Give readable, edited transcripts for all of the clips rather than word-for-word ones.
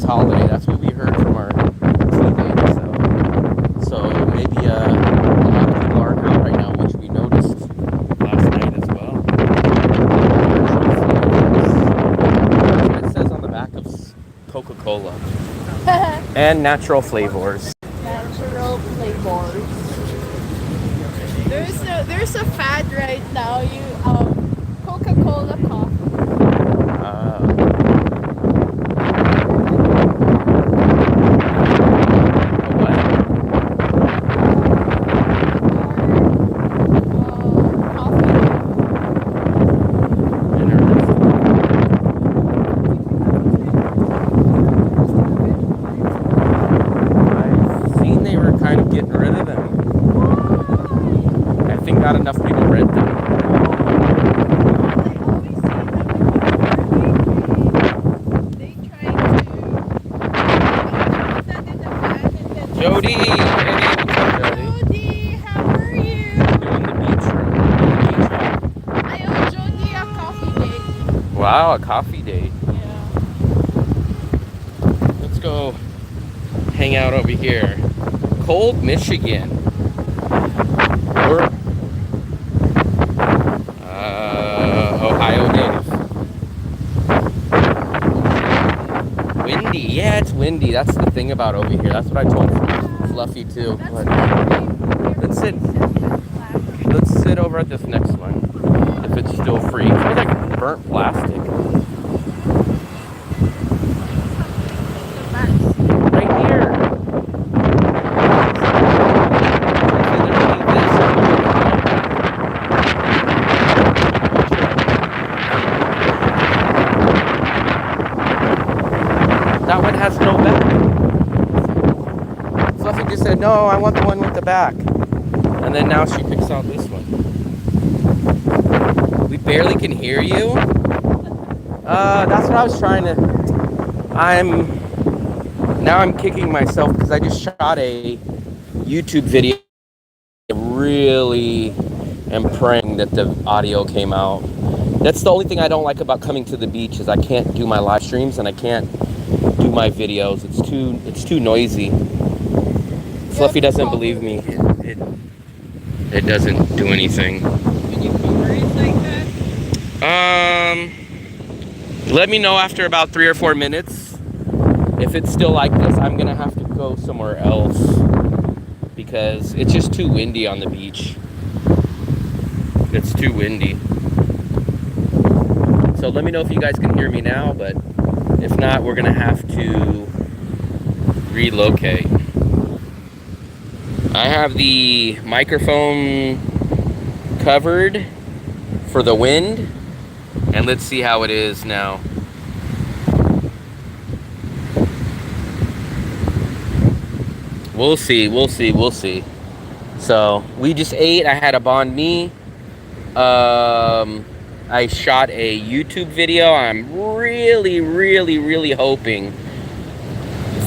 holiday. That's what we heard from our teammates. So maybe a lot of people aren't out right now, which we noticed last night as well. That's what it says on the back of Coca-Cola. And natural flavors. Natural flavors. There's a fad right now. Coca-Cola coffee. Not enough people rent them. Jody! Hey, what's up, Jody? Jody, how are you? Doing the beach room. I owe Jody a coffee date. Wow, a coffee date. Yeah. Let's go hang out over here. Cold Michigan. We're Ohio Dave. Windy. Yeah, it's windy. That's the thing about over here. That's what I told Fluffy too. Let's sit over at this next one. If it's still free. It feels like burnt plastic. Right here. That one has no back. Fluffy just said, no, I want the one with the back. And then now she picks out this one. We barely can hear you. That's what I was trying to... Now I'm kicking myself because I just shot a YouTube video. I really am praying that the audio came out. That's the only thing I don't like about coming to the beach is I can't do my live streams and I can't do my videos. It's too noisy. Fluffy doesn't believe me. It doesn't do anything. When you cover it like that? Let me know after about 3 or 4 minutes. If it's still like this, I'm gonna have to go somewhere else because it's just too windy on the beach. It's too windy. So let me know if you guys can hear me now, but if not, we're gonna have to relocate. I have the microphone covered for the wind, and let's see how it is now. We'll see. So we just ate. I had a banh mi. I shot a YouTube video. I'm really hoping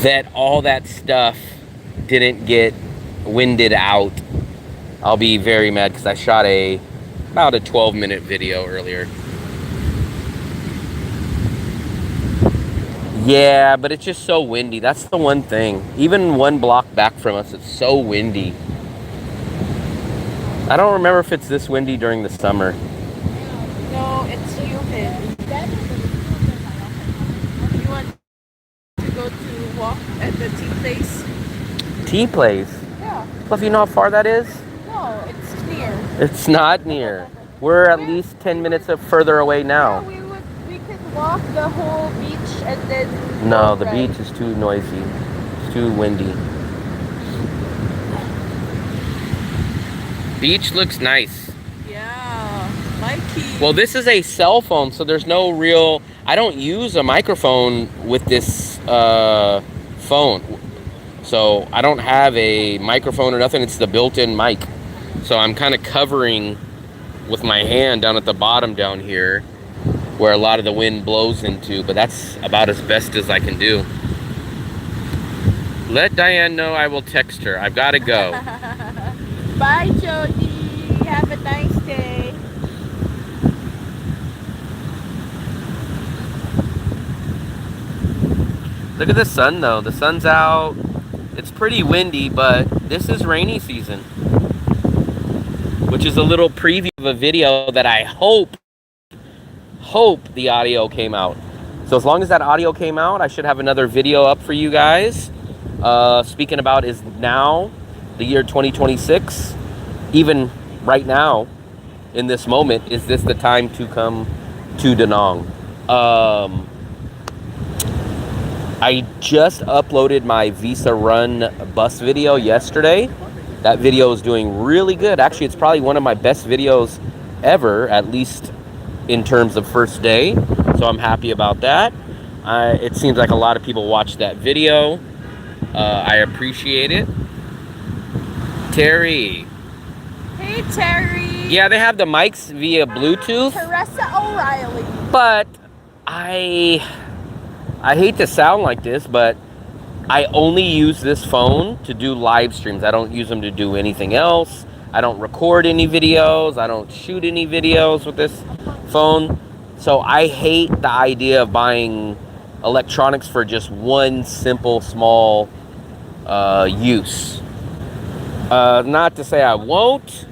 that all that stuff didn't get winded out. I'll be very mad because I shot about a 12-minute video earlier. Yeah, but it's just so windy. That's the one thing. Even one block back from us, it's so windy. I don't remember if it's this windy during the summer. No, it's humid. You want to go to walk at the tea place? Tea place? Yeah. Fluffy, you know how far that is? No, it's near. It's not near. We're at least 10 minutes further away now. Yeah, we could walk the whole beach and then... No, the beach is too noisy. It's too windy. Beach looks nice. Yeah, Mikey. Well, this is a cell phone, so there's no real... I don't use a microphone with this phone. So I don't have a microphone or nothing. It's the built-in mic. So I'm kind of covering with my hand down at the bottom down here where a lot of the wind blows into, but that's about as best as I can do. Let Diane know I will text her. I've got to go. Bye, Jody. Have a nice day. Look at the sun though. The sun's out. It's pretty windy, but this is rainy season. Which is a little preview of a video that I hope the audio came out. So as long as that audio came out, I should have another video up for you guys. Speaking about is now the year 2026. Even right now, in this moment, is this the time to come to Da Nang? I just uploaded my Visa Run bus video yesterday. That video is doing really good. Actually, it's probably one of my best videos ever, at least in terms of first day. So I'm happy about that. It seems like a lot of people watched that video. I appreciate it. Terry. Hey, Terry. Yeah, they have the mics via Bluetooth. Teresa O'Reilly. But I hate to sound like this, but I only use this phone to do live streams. I don't use them to do anything else. I don't record any videos. I don't shoot any videos with this phone. So I hate the idea of buying electronics for just one simple, small use. Not to say I won't,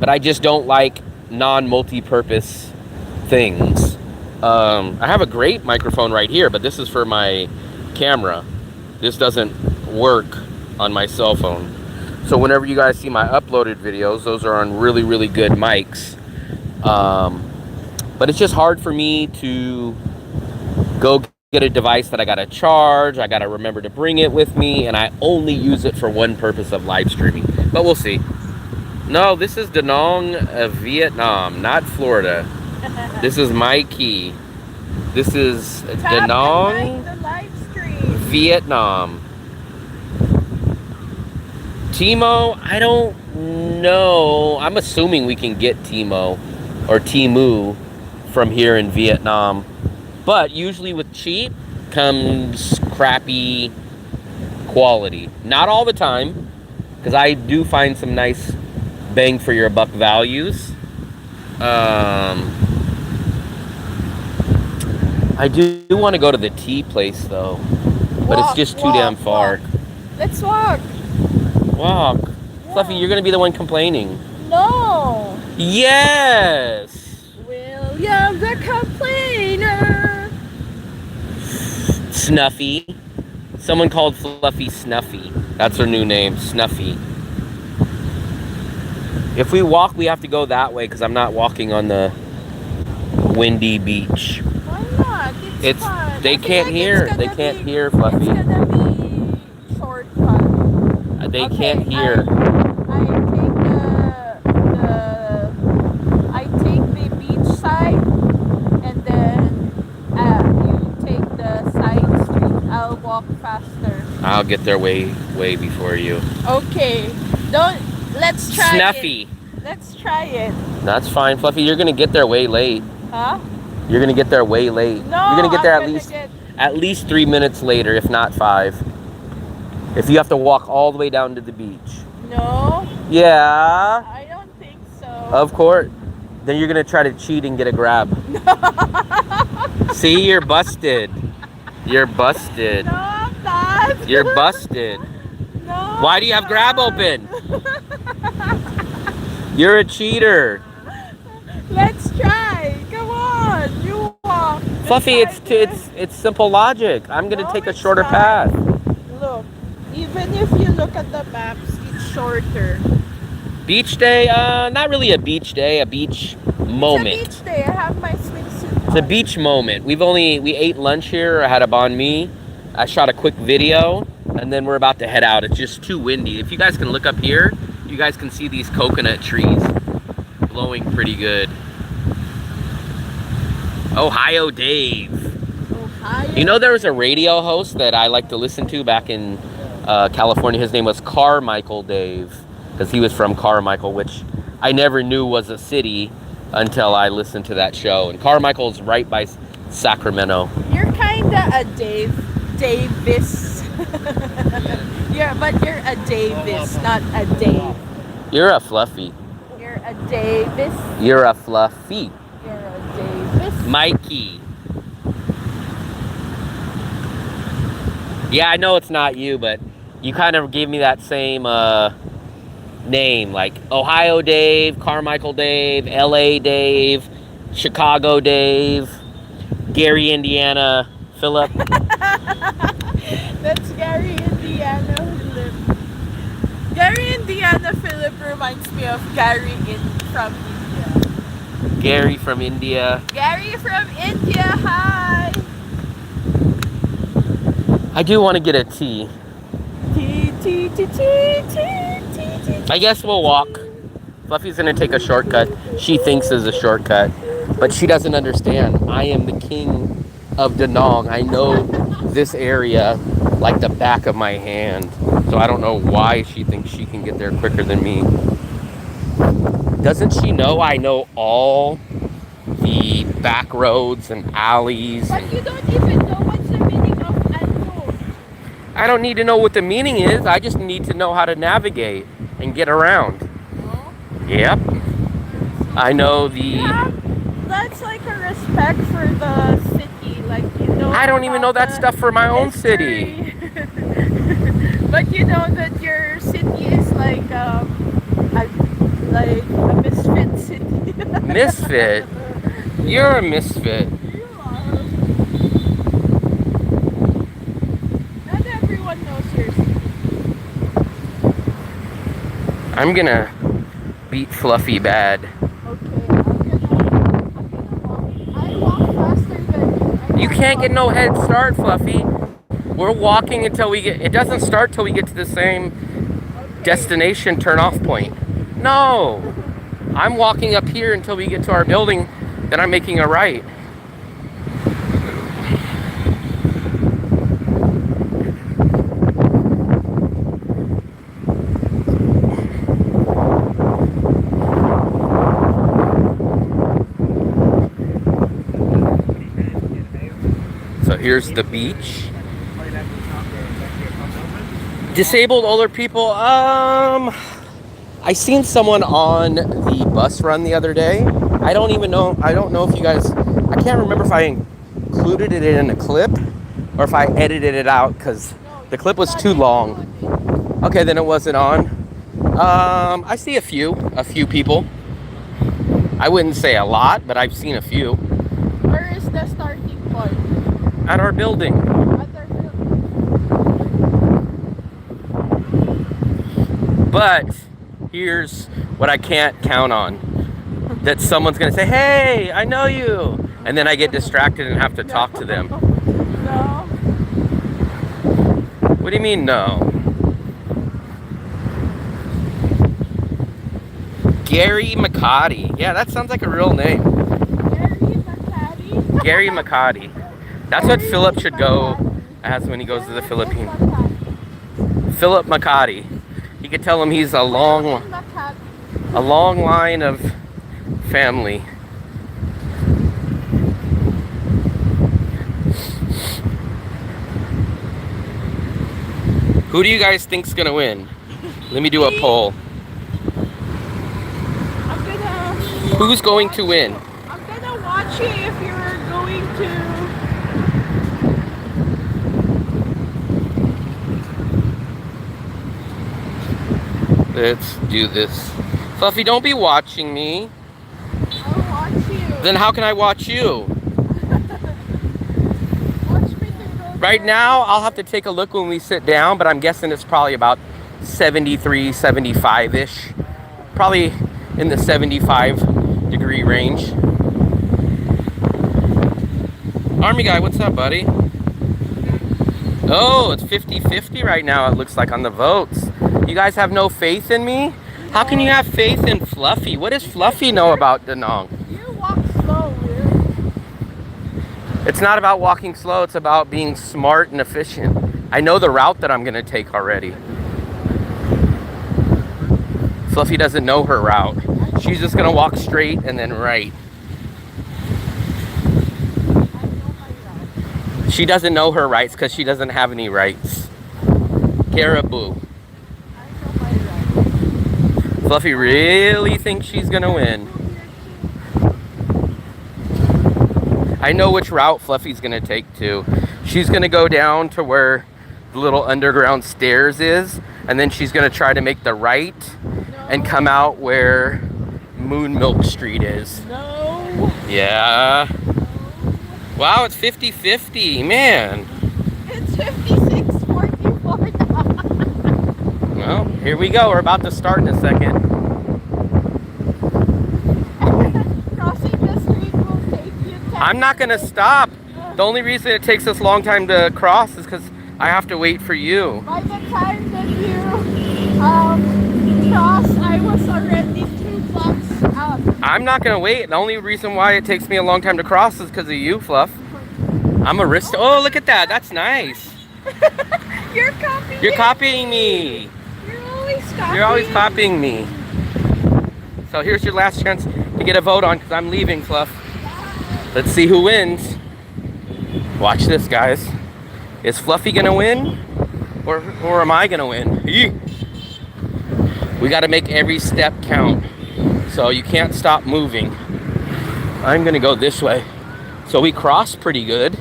but I just don't like non-multi-purpose things. I have a great microphone right here, but this is for my camera. This doesn't work on my cell phone. So whenever you guys see my uploaded videos, those are on really, really good mics. But it's just hard for me to go get a device that I gotta charge, I gotta remember to bring it with me, and I only use it for one purpose of live streaming. But we'll see. No, this is Da Nang, Vietnam, not Florida. This is my key. This is Da Nang, Vietnam. Timo, I don't know. I'm assuming we can get Timo or Timu from here in Vietnam. But usually with cheap comes crappy quality. Not all the time, because I do find some nice bang for your buck values. I do want to go to the tea place though, but it's just too damn far. Let's walk. Walk. Yeah. Fluffy, you're gonna be the one complaining. No. Yes. William the complainer. Snuffy. Someone called Fluffy Snuffy. That's her new name, Snuffy. If we walk, we have to go that way because I'm not walking on the windy beach. Why not? It's fun. They can't hear. They can't hear, Fluffy. It's gonna be shortcut. They can't hear. I take the beach side, and then you take the side street. I'll walk faster. I'll get there way before you. Okay. Let's try Snuffy. it. Let's try it. That's fine, Fluffy. You're gonna get there way late. Huh? You're gonna get there way late. No, you're gonna get there I'm at least 3 minutes later, if not 5. If you have to walk all the way down to the beach. No. Yeah. I don't think so. Of course. Then you're gonna try to cheat and get a grab. See, you're busted. You're busted. No, I'm not. You're busted. No. Why do you have grab open? You're a cheater. Let's try. Come on. You walk. Fluffy, it's simple logic. I'm gonna take a shorter path. Look, even if you look at the maps, it's shorter. Beach day? Not really a beach day. A beach moment. It's a beach day. I have my swimsuit on. It's a beach moment. We ate lunch here. I had a banh mi. I shot a quick video, and then we're about to head out. It's just too windy. If you guys can look up here, you guys can see these coconut trees blowing pretty good. Ohio Dave. Ohio. You know, there was a radio host that I like to listen to back in California. His name was Carmichael Dave, because he was from Carmichael, which I never knew was a city until I listened to that show. And Carmichael's right by Sacramento. You're kinda a Davis. But you're a Davis, not a Dave. You're a Fluffy. You're a Davis. You're a Fluffy. You're a Davis. Mikey. Yeah, I know it's not you, but you kind of gave me that same name, like Ohio Dave, Carmichael Dave, LA Dave, Chicago Dave, Gary, Indiana, Philip. That's Gary, Indiana, Philip. Gary, Indiana, Philip reminds me of from India. Gary from India. Gary from India, hi! I do want to get a tea. Tea, tea, tea, tea, tea, tea, tea. I guess we'll walk. Fluffy's gonna take a shortcut. She thinks is a shortcut, but she doesn't understand. I am the king of Danong. I know this area like the back of my hand. So I don't know why she thinks she can get there quicker than me. Doesn't she know I know all the back roads and alleys? But you don't even know what's the meaning of unknown. I don't need to know what the meaning is. I just need to know how to navigate and get around. No? Yep. I know the... Yeah, that's like a respect for the city. Like, you know... I don't even know that stuff for my own city. But you know that your city is like a misfit city. Misfit? You're a misfit. You are. Not everyone knows your city. I'm gonna beat Fluffy bad. Okay, I walk faster than you. You can't get no head start, Fluffy. We're walking until we get... It doesn't start till we get to the same destination turn-off point. No! I'm walking up here until we get to our building, then I'm making a right. So here's the beach. Disabled older people, I seen someone on the bus run the other day. I don't know if you guys, I can't remember if I included it in a clip or if I edited it out because the clip was too long. Okay, then it wasn't on. I see a few people. I wouldn't say a lot, but I've seen a few. Where is the starting point? At our building. But here's what I can't count on. That someone's gonna say, hey, I know you. And then I get distracted and have to talk to them. No. What do you mean, no? Gary McCarty. Yeah, that sounds like a real name. Gary McCarty. Gary McCarty. That's what Philip should go as when he goes to the Philippines. Philip McCarty. You could tell him he's a long line of family. Who do you guys think's gonna win? Let me do a poll. Who's going to win? I'm gonna watch you if you're going to. Let's do this. Fluffy, don't be watching me. I'll watch you. Then how can I watch you? Watch me to go Right now, I'll have to take a look when we sit down, but I'm guessing it's probably about 73, 75-ish. Probably in the 75-degree range. Army guy, what's up, buddy? Oh, it's 50-50 right now, it looks like, on the votes. You guys have no faith in me? How can you have faith in Fluffy? What does Fluffy know about Danong? You walk slow, Will. It's not about walking slow, it's about being smart and efficient. I know the route that I'm gonna take already. Fluffy doesn't know her route. She's just gonna walk straight and then right. She doesn't know her rights because she doesn't have any rights. Caribou. Fluffy really thinks she's gonna win. I know which route Fluffy's gonna take too. She's gonna go down to where the little underground stairs is, and then she's gonna try to make the right and come out where Moon Milk Street is. No. Yeah. Wow, it's 50-50, man. It's 56-44 now. Well, here we go. We're about to start in a second. Crossing the street will take you 10 I'm not gonna minutes. stop. The only reason it takes us a long time to cross is because I have to wait for you. By the time that you cross, I was already 2 blocks up. I'm not gonna wait. The only reason why it takes me a long time to cross is because of you, Fluff. I'm a risk. Oh, look at that. That's nice. You're copying. You're copying me. You're always copying. You're always copying me. So here's your last chance to get a vote on because I'm leaving, Fluff. Let's see who wins. Watch this, guys. Is Fluffy gonna win? Or am I gonna win? Eek. We gotta make every step count. So you can't stop moving. I'm gonna go this way. So we crossed pretty good.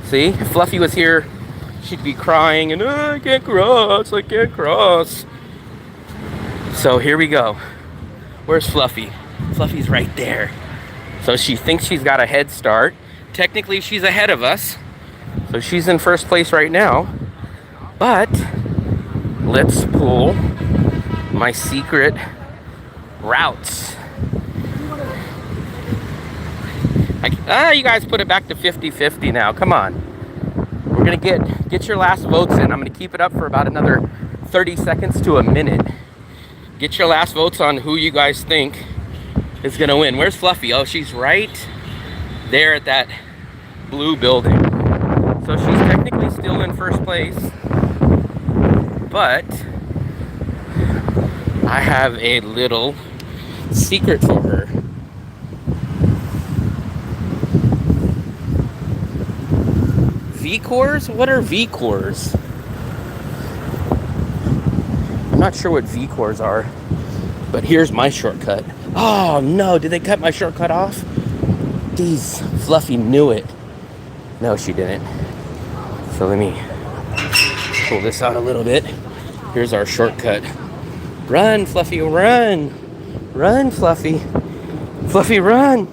See, if Fluffy was here, she'd be crying and I can't cross, I can't cross. So here we go. Where's Fluffy? Fluffy's right there. So she thinks she's got a head start. Technically, she's ahead of us. So she's in first place right now. But let's pull my secret routes. You guys put it back to 50-50 now. Come on. We're gonna get your last votes in. I'm gonna keep it up for about another 30 seconds to a minute. Get your last votes on who you guys think is gonna win. Where's Fluffy? Oh, she's right there at that blue building. So she's technically still in first place, but I have a little secret for her. V-cores? What are V-cores? I'm not sure what V-cores are, but here's my shortcut. Oh no, did they cut my shortcut off? These Fluffy knew it. No, she didn't. So let me pull this out a little bit. Here's our shortcut. Run, Fluffy, run. Run, Fluffy. Fluffy, run.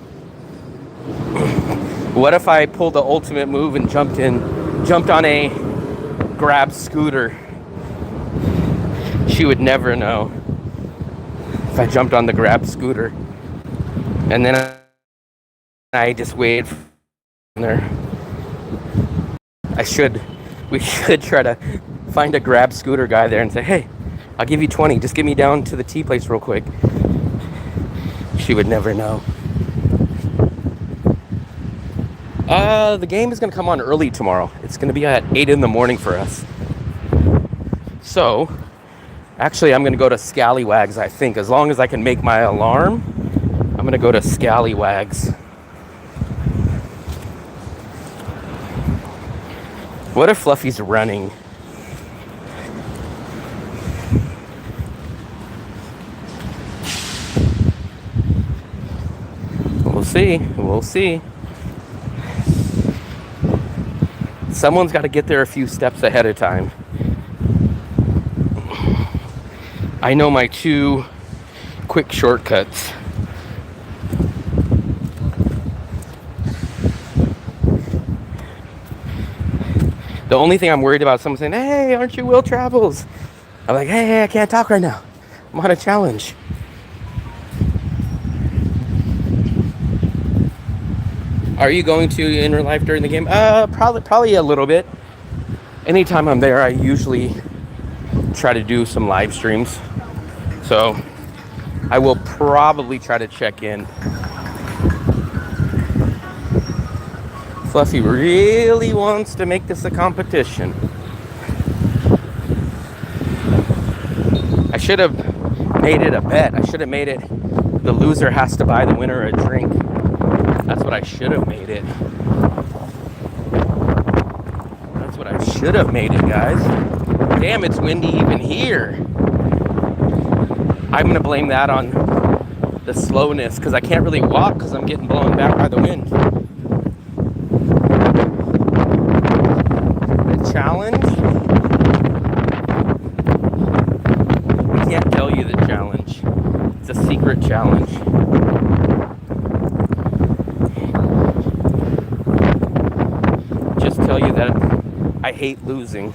What if I pulled the ultimate move and jumped on a grab scooter? She would never know if I jumped on the grab scooter. And then I just waited there. We should try to find a grab scooter guy there and say, hey, I'll give you 20. Just get me down to the tea place real quick. She would never know. The game is going to come on early tomorrow. It's going to be at 8 in the morning for us. So, actually, I'm going to go to Scallywags, I think. As long as I can make my alarm, I'm going to go to Scallywags. What if Fluffy's running? We'll see. We'll see. Someone's got to get there a few steps ahead of time. I know my 2 quick shortcuts. The only thing I'm worried about is someone saying, hey, aren't you Will Travels? I'm like, hey, I can't talk right now. I'm on a challenge. Are you going to in real life during the game? Probably a little bit. Anytime I'm there, I usually try to do some live streams. So I will probably try to check in. Fluffy really wants to make this a competition. I should have made it a bet. I should have made it the loser has to buy the winner a drink. That's what I should have made it. That's what I should have made it, guys. Damn, it's windy even here. I'm gonna blame that on the slowness because I can't really walk because I'm getting blown back by the wind. The challenge tell you the challenge. It's a secret challenge. Just tell you that I hate losing.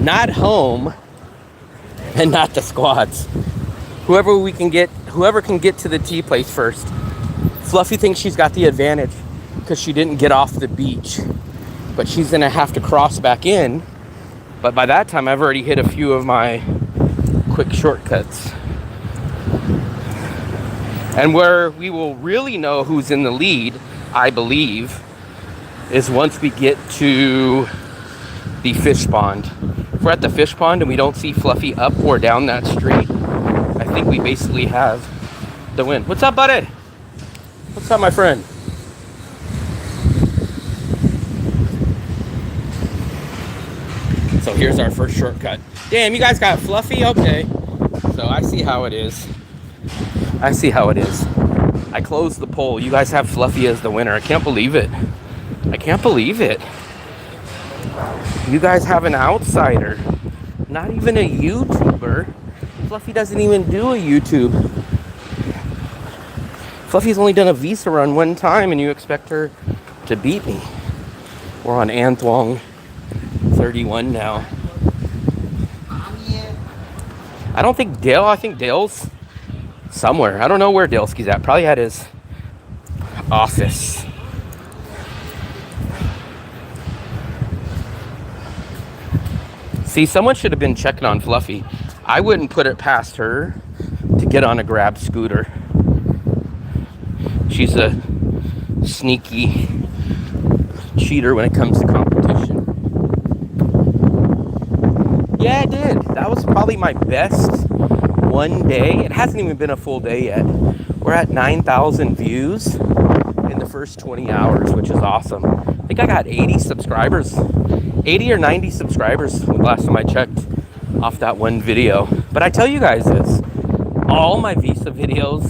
Not home and not the squads. Whoever can get to the tea place first. Fluffy thinks she's got the advantage because she didn't get off the beach, but she's gonna have to cross back in. But by that time, I've already hit a few of my quick shortcuts. And where we will really know who's in the lead, I believe, is once we get to the fish pond. If we're at the fish pond and we don't see Fluffy up or down that street, I think we basically have the win. What's up, buddy? What's up, my friend? So here's our first shortcut. Damn, you guys got Fluffy? Okay. So I see how it is. I see how it is. I closed the poll. You guys have Fluffy as the winner. I can't believe it. I can't believe it. You guys have an outsider. Not even a YouTuber. Fluffy doesn't even do a YouTube. Fluffy's only done a visa run one time and you expect her to beat me. We're on Anthwong 31 now. I don't think I think Dale's somewhere. I don't know where Daleski's at. Probably at his office. See, someone should have been checking on Fluffy. I wouldn't put it past her to get on a grab scooter. She's a sneaky cheater when it comes to competition. Yeah, I did. That was probably my best one day. It hasn't even been a full day yet. We're at 9,000 views in the first 20 hours, which is awesome. I think I got 80 subscribers. 80 or 90 subscribers last time I checked off that one video. But I tell you guys this, all my visa videos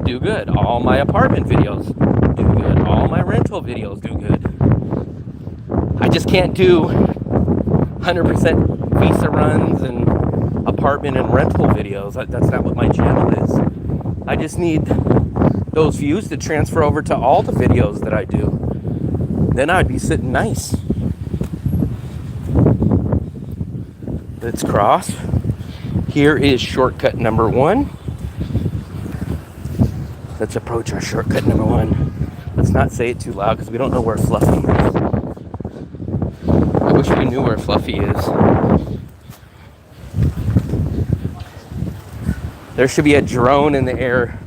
do good. All my apartment videos do good. All my rental videos do good. I just can't do 100% visa runs and apartment and rental videos. That's not what my channel is. I just need those views to transfer over to all the videos that I do. Then I'd be sitting nice. Let's cross. Here is shortcut number 1. Let's approach our shortcut number 1. Let's not say it too loud because we don't know where Fluffy is. I wish we knew where Fluffy is. There should be a drone in the air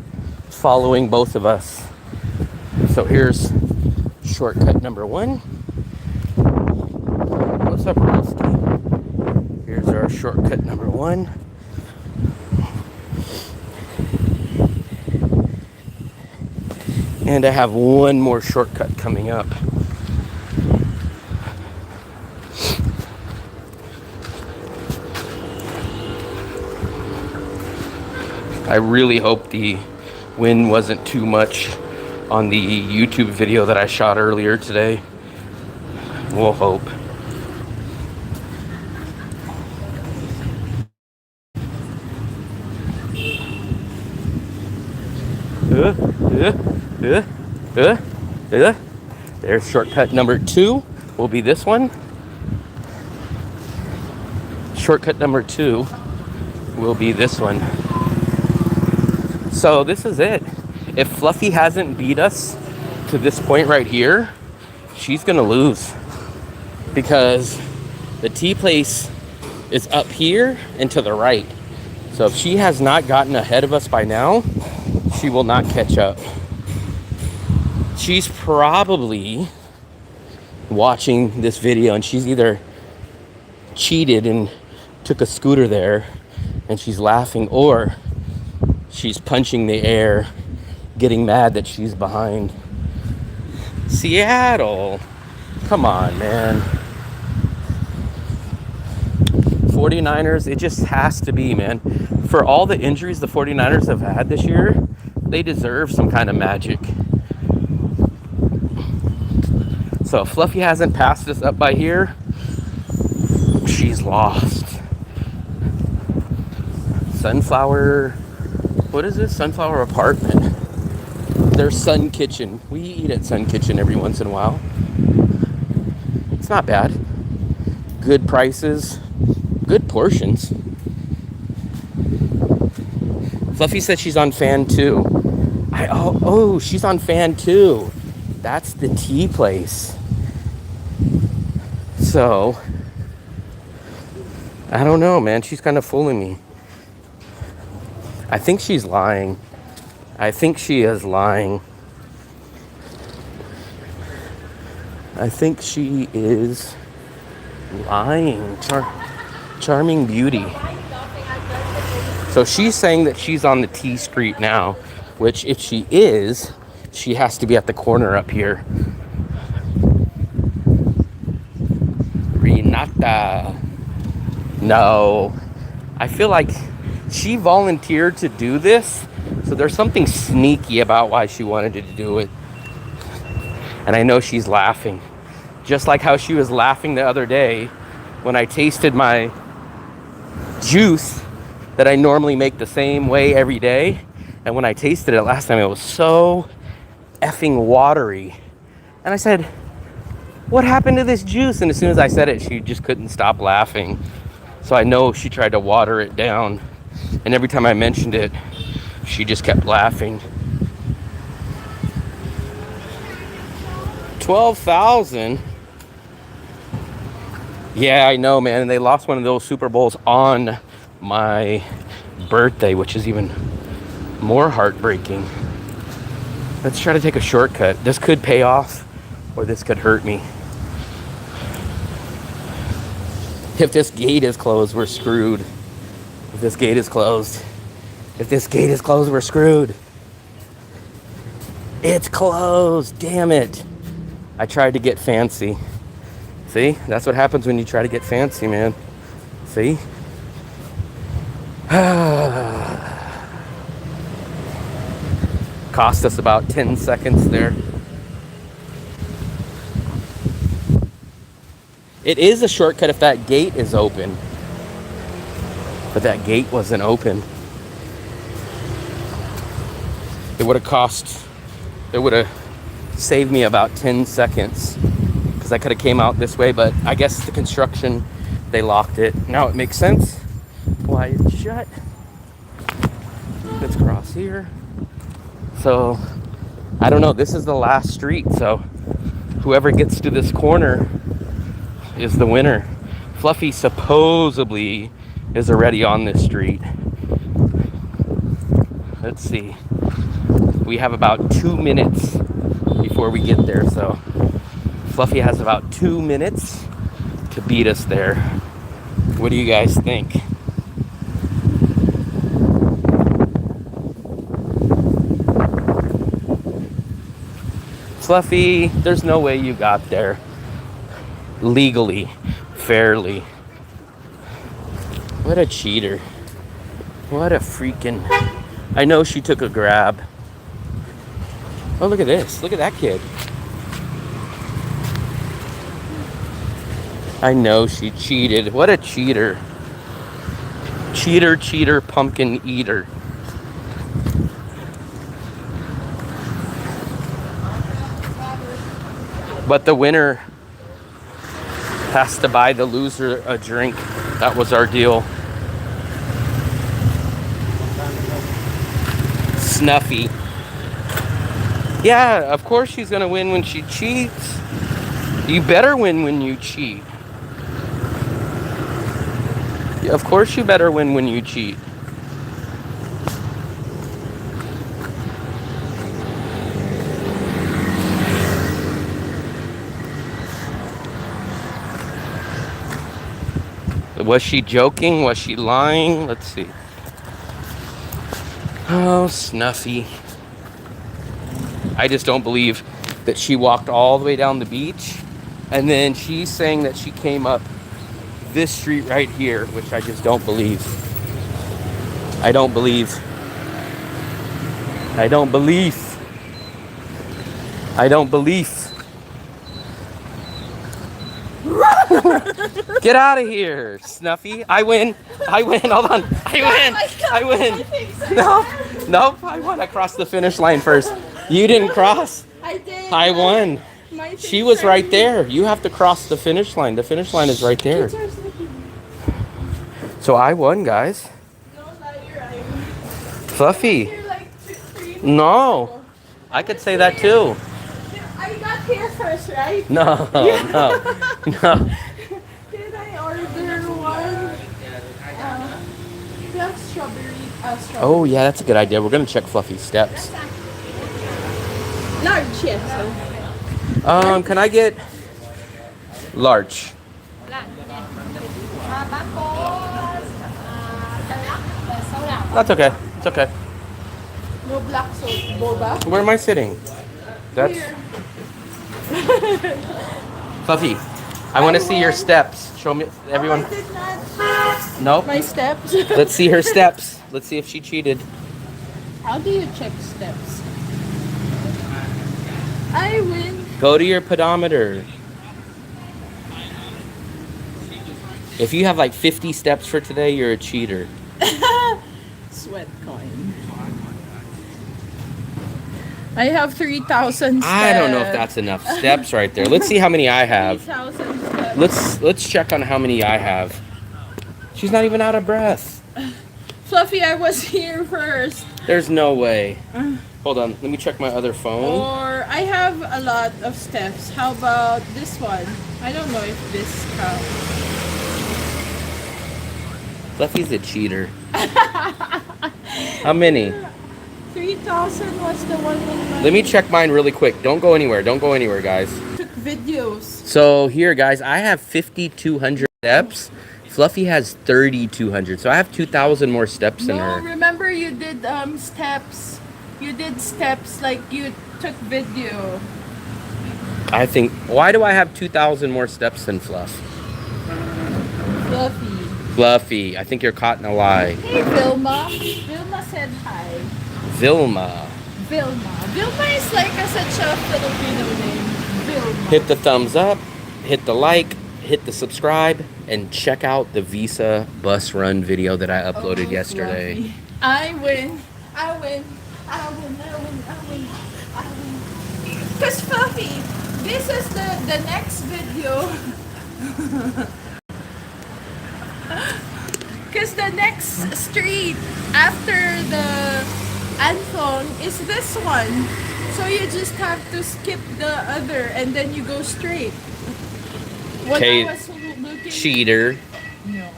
following both of us. So here's shortcut number 1. What's up, Rusty? Here's our shortcut number 1. And I have one more shortcut coming up. I really hope the wind wasn't too much on the YouTube video that I shot earlier today. We'll hope. There's shortcut number 2. Will be this one. Shortcut number 2 will be this one. So this is it. If Fluffy hasn't beat us to this point right here, she's gonna lose. Because the tea place is up here and to the right. So if she has not gotten ahead of us by now, she will not catch up. She's probably watching this video and she's either cheated and took a scooter there and she's laughing, or she's punching the air, getting mad that she's behind. Seattle. Come on, man. 49ers, it just has to be, man. For all the injuries the 49ers have had this year, they deserve some kind of magic. So Fluffy hasn't passed us up by here. She's lost. Sunflower, what is this? Sunflower apartment. There's Sun Kitchen. We eat at Sun Kitchen every once in a while. It's not bad. Good prices, good portions. Fluffy said she's on fan 2. Oh, she's on fan 2. That's the tea place. So, I don't know, man. She's kind of fooling me. I think she's lying. I think she is lying. I think she is lying. Charming beauty. So she's saying that she's on the T Street now, which if she is, she has to be at the corner up here. Renata. No. I feel like she volunteered to do this, so there's something sneaky about why she wanted to do it. And I know she's laughing. Just like how she was laughing the other day when I tasted my juice that I normally make the same way every day. And when I tasted it last time, it was so effing watery. And I said, what happened to this juice? And as soon as I said it, she just couldn't stop laughing. So I know she tried to water it down. And every time I mentioned it, she just kept laughing. 12,000? Yeah, I know, man. And they lost one of those Super Bowls on my birthday, which is even more heartbreaking. Let's try to take a shortcut. This could pay off, or this could hurt me. If this gate is closed, we're screwed. If this gate is closed. If this gate is closed, we're screwed. It's closed. Damn it. I tried to get fancy. See? That's what happens when you try to get fancy, man. See? Cost us about 10 seconds there. It is a shortcut if that gate is open. But that gate wasn't open. It would have saved me about 10 seconds. Because I could have came out this way, but I guess the construction, they locked it. Now it makes sense why it's shut. Let's cross here. So, I don't know. This is the last street, so whoever gets to this corner is the winner. Fluffy supposedly is already on this street. Let's see. We have about 2 minutes before we get there, so Fluffy has about 2 minutes to beat us there. What do you guys think? Fluffy, there's no way you got there legally, fairly. What a cheater. What a freaking... I know she took a grab. Oh, look at this. Look at that kid. I know she cheated. What a cheater. Cheater, cheater, pumpkin eater. But the winner has to buy the loser a drink. That was our deal. Snuffy. Yeah, of course she's gonna win when she cheats. You better win when you cheat. Yeah, of course you better win when you cheat. Was she joking? Was she lying? Let's see. Oh, Snuffy. I just don't believe that she walked all the way down the beach and then she's saying that she came up this street right here, which I just don't believe. I don't believe. I don't believe. I don't believe. Get out of here, Snuffy. I win. I win. Hold on. I win. I win. No. Nope. I won. I crossed the finish line first. You didn't cross. I did. I won. My She was right things there. You have to cross the finish line. The finish line is right there. are sleeping. So I won, guys. No, not you're right. Fluffy. You're like 3 No. I could say that too. I got here first, right? No. No. No. Did I order one? The strawberry. Oh, yeah, that's a good idea. We're going to check Fluffy's steps. Large, yes. Can I get large? That's okay. It's okay. No black soap, boba. Where am I sitting? That's Here. Fluffy. I want to see your steps. Show me, everyone. I did not. Nope. My steps. Let's see her steps. Let's see if she cheated. How do you check steps? I win. Go to your pedometer. If you have like 50 steps for today, you're a cheater. Sweat coin. I have 3,000 steps. I don't know if that's enough steps right there. Let's see how many I have. 3,000 steps. Let's check on how many I have. She's not even out of breath. Fluffy, I was here first. There's no way. Hold on, let me check my other phone. Or I have a lot of steps. How about this one? I don't know if this counts. Fluffy's a cheater. How many? 3,000 was the one with my... Let me check mine really quick. Don't go anywhere. Don't go anywhere, guys. Took videos. So here, guys, I have 5,200 steps. Fluffy has 3,200. So I have 2,000 more steps than No, her. remember you did steps. You did steps like you took video. I think, why do I have 2,000 more steps than Fluff? Fluffy. Fluffy, I think you're caught in a lie. Hey, Vilma. Vilma said hi. Vilma. Vilma. Vilma is like such a Filipino name. Vilma. Hit the thumbs up, hit the like, hit the subscribe, and check out the Visa bus run video that I uploaded yesterday. Fluffy. I win. I win. I win. I win. I win. I win. Because Fluffy, this is the next video. Because the next street after the Anthon is this one. So you just have to skip the other and then you go straight. When Okay, I was looking... cheater. No.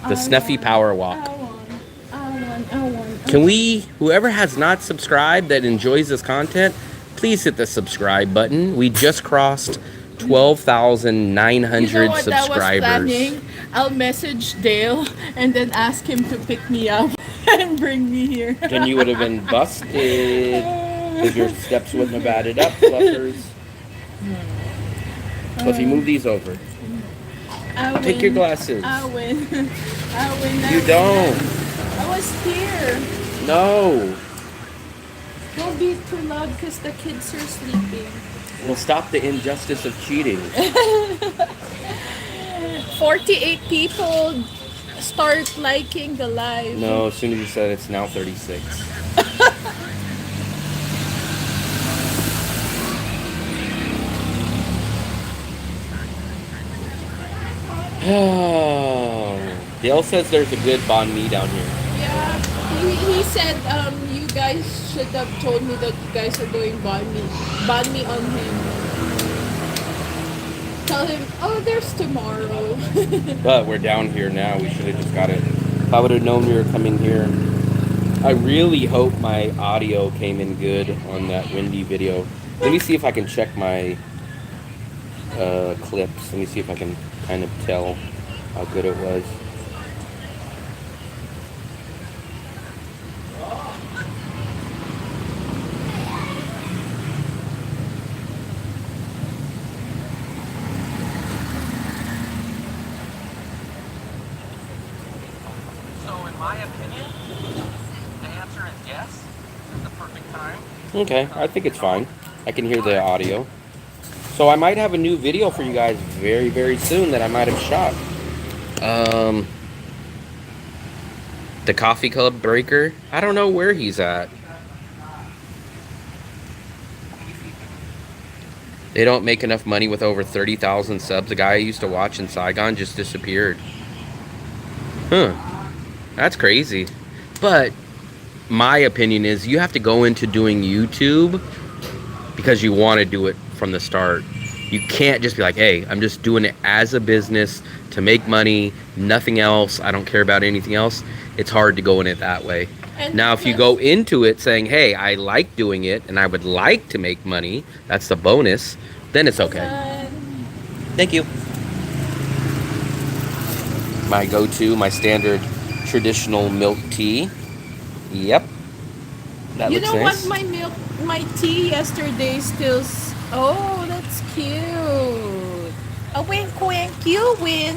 The Snuffy Power Walk. I won. Can we, whoever has not subscribed that enjoys this content, please hit the subscribe button. We just crossed 12,900 You know what subscribers. I was planning? I'll message Dale and then ask him to pick me up and bring me here. Then you would have been busted because your steps wouldn't have added up, Fluffers. Fluffy, move these over. I Take your glasses. I win. I win. You don't. I was here. No. Don't be too loud because the kids are sleeping. We'll stop the injustice of cheating. 48 people start liking the live. No, as soon as you said it's now 36. Oh, Dale says there's a good banh mi down here. Yeah, he said you guys should have told me that you guys are doing banh mi on him. Tell him, oh, there's tomorrow. But we're down here now. We should have just got it. If I would have known we were coming here. I really hope my audio came in good on that windy video. Let me see if I can check my clips. Let me see if I can kind of tell how good it was. So in my opinion, the answer is yes. This is the perfect time. Okay, I think it's fine. I can hear the audio. So I might have a new video for you guys very, very soon that I might have shot. The Coffee Club Breaker. I don't know where he's at. They don't make enough money with over 30,000 subs. The guy I used to watch in Saigon just disappeared. Huh. That's crazy. But my opinion is you have to go into doing YouTube because you want to do it from the start. You can't just be like, hey, I'm just doing it as a business to make money, nothing else. I don't care about anything else. It's hard to go in it that way. And Now, if you go into it saying, hey, I like doing it and I would like to make money, that's the bonus, then it's okay. Thank you. My go-to, my standard traditional milk tea. Yep. That you looks know nice. what? My tea yesterday still. Oh, that's cute. A wink, wink. You win.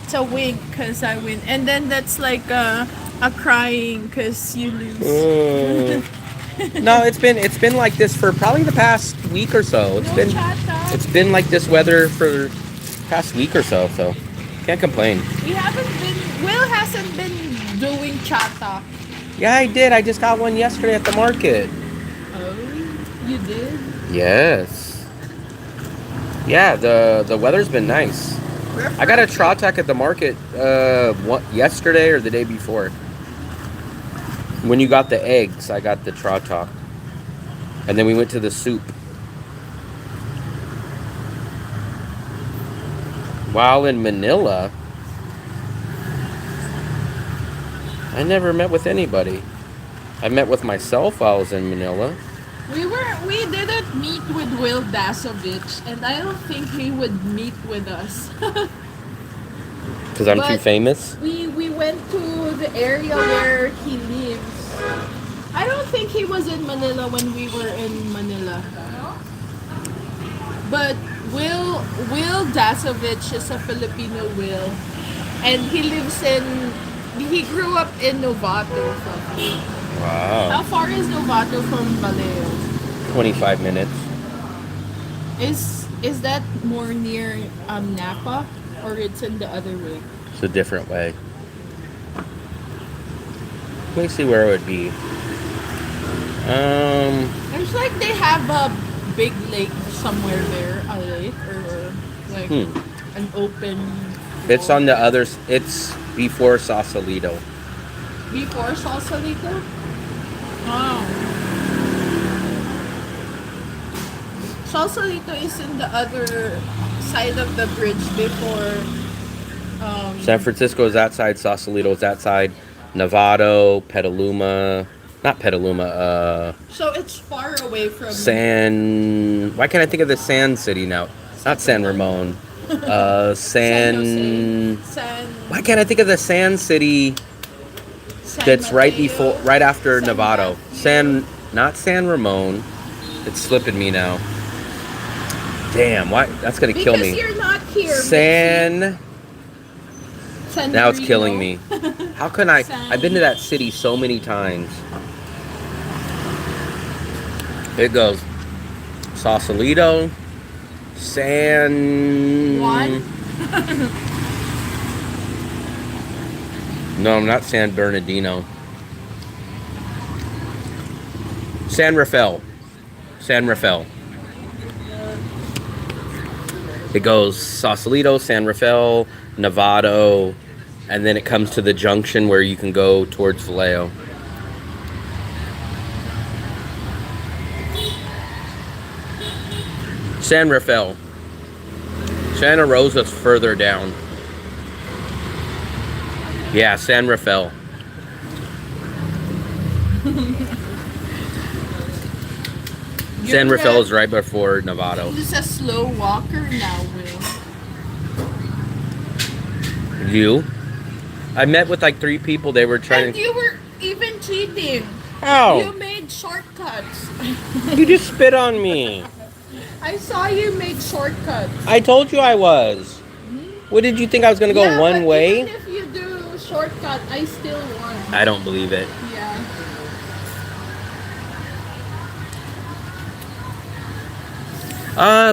It's a wink because I win, and then that's like a crying because you lose. No, it's been like this for probably the past week or so. It's been like this weather for the past week or so. So can't complain. We haven't been. Will hasn't been doing chata. Yeah, I did. I just got one yesterday at the market. Oh, you did? Yes. Yeah, the weather's been nice. I got a Trautak at the market yesterday or the day before. When you got the eggs, I got the Trautak. And then we went to the soup. While in Manila, I never met with anybody. I met with myself while I was in Manila. We didn't meet with Will Dasovich, and I don't think he would meet with us. Because I'm too But famous? we went to the area where he lives. I don't think he was in Manila when we were in Manila. But Will Dasovich is a Filipino Will, and he grew up in Novato. Wow. How far is Novato from Baleo? 25 minutes. Is that more near Napa, or it's in the other way? It's a different way. Let me see where it would be. It's like they have a big lake somewhere there, a lake or like an open. It's on the others. It's before Sausalito. Before Sausalito? Oh. Sausalito is in the other side of the bridge before. San Francisco is that side. Sausalito is that side. Novato, Petaluma. Not Petaluma. So it's far away from. Why can't I think of the Sand City now? Not San Ramon. San. Why can't I think of the Sand City? That's right after San Novato. Mateo. Not San Ramon. It's slipping me now. Damn, why? That's gonna kill me. Because you're not here. San Now it's Marino. killing me. How can I? I've been to that city so many times. It goes Sausalito, San. Juan? No, not San Bernardino. San Rafael. San Rafael. It goes Sausalito, San Rafael, Novato, and then it comes to the junction where you can go towards Vallejo. San Rafael. Santa Rosa's further down. Yeah, San Rafael. San Rafael is right before Novato. He's a slow walker now, Will. You? I met with like 3 people. They were trying And you were even cheating. How? You made shortcuts. You just spit on me. I saw you make shortcuts. I told you I was. What did you think I was going to go one but way? Even if you do shortcut, I still won. I don't believe it. Yeah.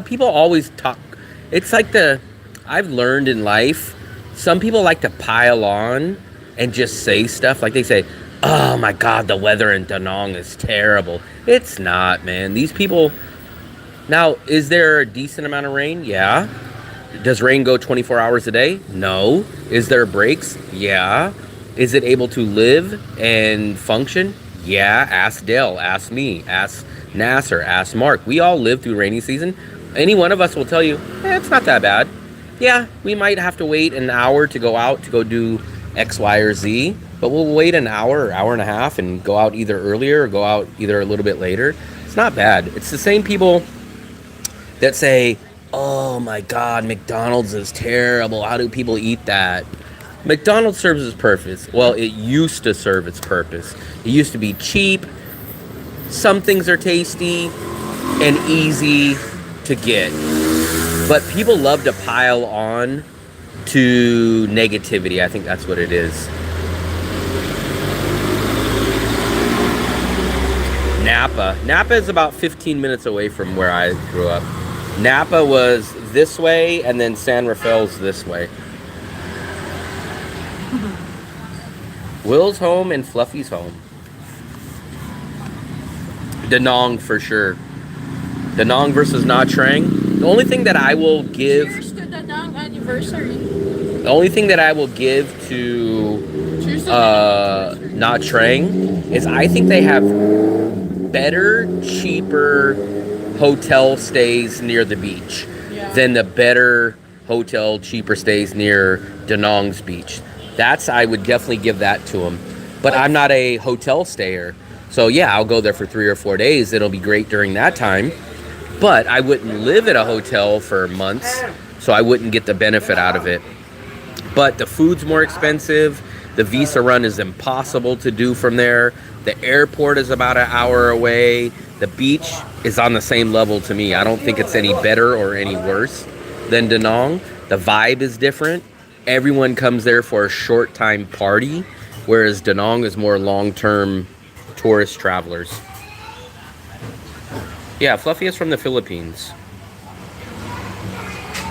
People always talk. It's like I've learned in life, some people like to pile on and just say stuff. Like they say, oh my God, the weather in Da Nang is terrible. It's not, man. These people, now, is there a decent amount of rain? Yeah. Does rain go 24 hours a day? No. Is there breaks? Yeah. Is it able to live and function? Yeah. Ask Dale, ask me, ask Nasser, ask Mark. We all live through rainy season. Any one of us will tell you, it's not that bad. Yeah, we might have to wait an hour to go out to go do X, Y, or Z, but we'll wait an hour or hour and a half and go out either earlier or go out either a little bit later. It's not bad. It's the same people that say, oh my God, McDonald's is terrible. How do people eat that? McDonald's serves its purpose. Well, it used to serve its purpose. It used to be cheap. Some things are tasty and easy to get. But people love to pile on to negativity. I think that's what it is. Napa. Napa is about 15 minutes away from where I grew up. Napa was this way, and then San Rafael's this way. Will's home and Fluffy's home. Da Nang for sure. Da Nang versus Nha Trang. The only thing that I will give... Cheers to the Nang anniversary. The only thing that I will give to Nha Trang is I think they have better, cheaper hotel stays near the beach than the better hotel, cheaper stays near Da Nang's beach. I would definitely give that to them. But I'm not a hotel stayer. So yeah, I'll go there for 3 or 4 days. It'll be great during that time. But I wouldn't live at a hotel for months, so I wouldn't get the benefit out of it. But the food's more expensive. The visa run is impossible to do from there. The airport is about an hour away. The beach is on the same level to me. I don't think it's any better or any worse than Da Nang. The vibe is different. Everyone comes there for a short time party, whereas Da Nang is more long-term tourist travelers. Yeah, Fluffy is from the Philippines.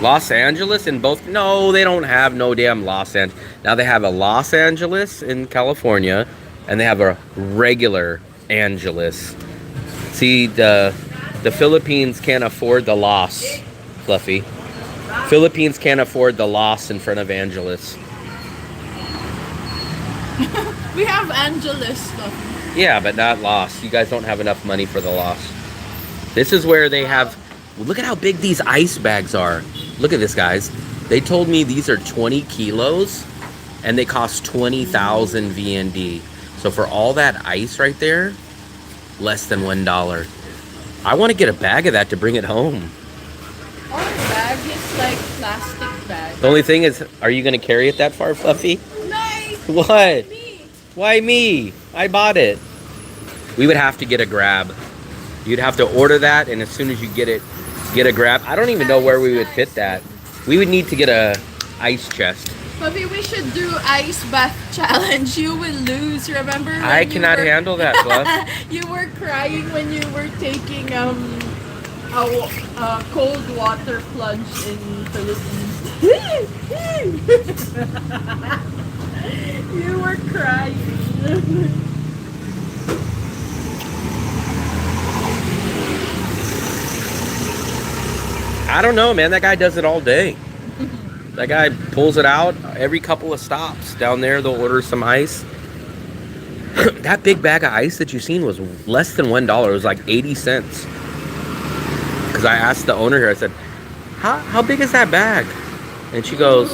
Los Angeles in both... No, they don't have no damn Los Angeles. Now they have a Los Angeles in California, and they have a regular Angeles. See, the Philippines can't afford the Los, Fluffy. Philippines can't afford the Los in front of Angeles. We have Angeles stuff. Yeah, but not Los. You guys don't have enough money for the Los. This is where they have... Look at how big these ice bags are. Look at this, guys. They told me these are 20 kilos, and they cost 20,000 VND. So for all that ice right there, less than $1. I want to get a bag of that to bring it home. Our bag is like plastic bag. The only thing is, are you going to carry it that far, Fluffy? Nice. What? Me. Why me? I bought it. We would have to get a grab. You'd have to order that, and as soon as you get it, get a grab. I don't even know where we would fit that. We would need to get a ice chest. Maybe we should do ice bath challenge. You will lose, remember? I cannot handle that, Fluff. You were crying when you were taking a cold water plunge in Philippines. You were crying. I don't know, man. That guy does it all day. That guy pulls it out every couple of stops. Down there, they'll order some ice. That big bag of ice that you seen was less than $1. It was like 80 cents. Because I asked the owner here, I said, how big is that bag? And she goes,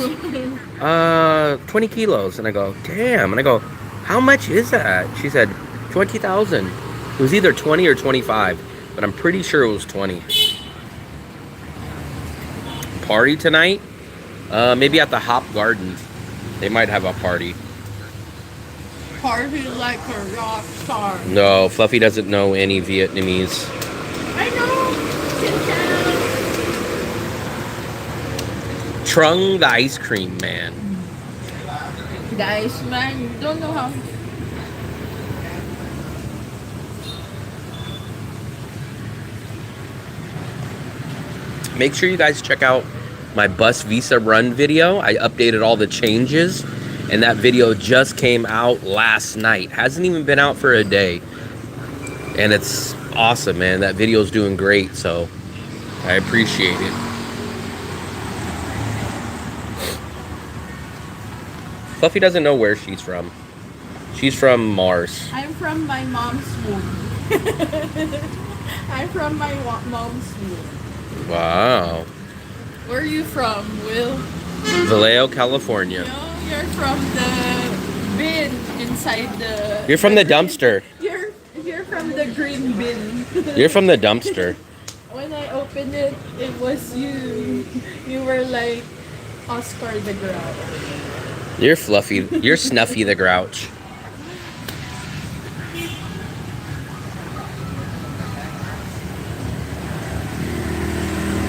20 kilos. And I go, damn. And I go, how much is that? She said, 20,000. It was either 20 or 25. But I'm pretty sure it was 20. Party tonight? Maybe at the Hop Garden. They might have a party. Party like a rock star. No, Fluffy doesn't know any Vietnamese. I know. Trung the ice cream man. The ice man, you don't know how. Make sure you guys check out my bus visa run video. I updated all the changes, and that video just came out last night. Hasn't even been out for a day. And it's awesome, man. That video's doing great, so I appreciate it. Fluffy doesn't know where she's from. She's from Mars. I'm from my mom's womb. I'm from my mom's womb. Wow. Where are you from, Will? Vallejo, California. No, you're from the bin inside the... You're from the dumpster. You're from the green bin. You're from the dumpster. When I opened it, it was you. You were like Oscar the Grouch. You're Fluffy. You're Snuffy the Grouch.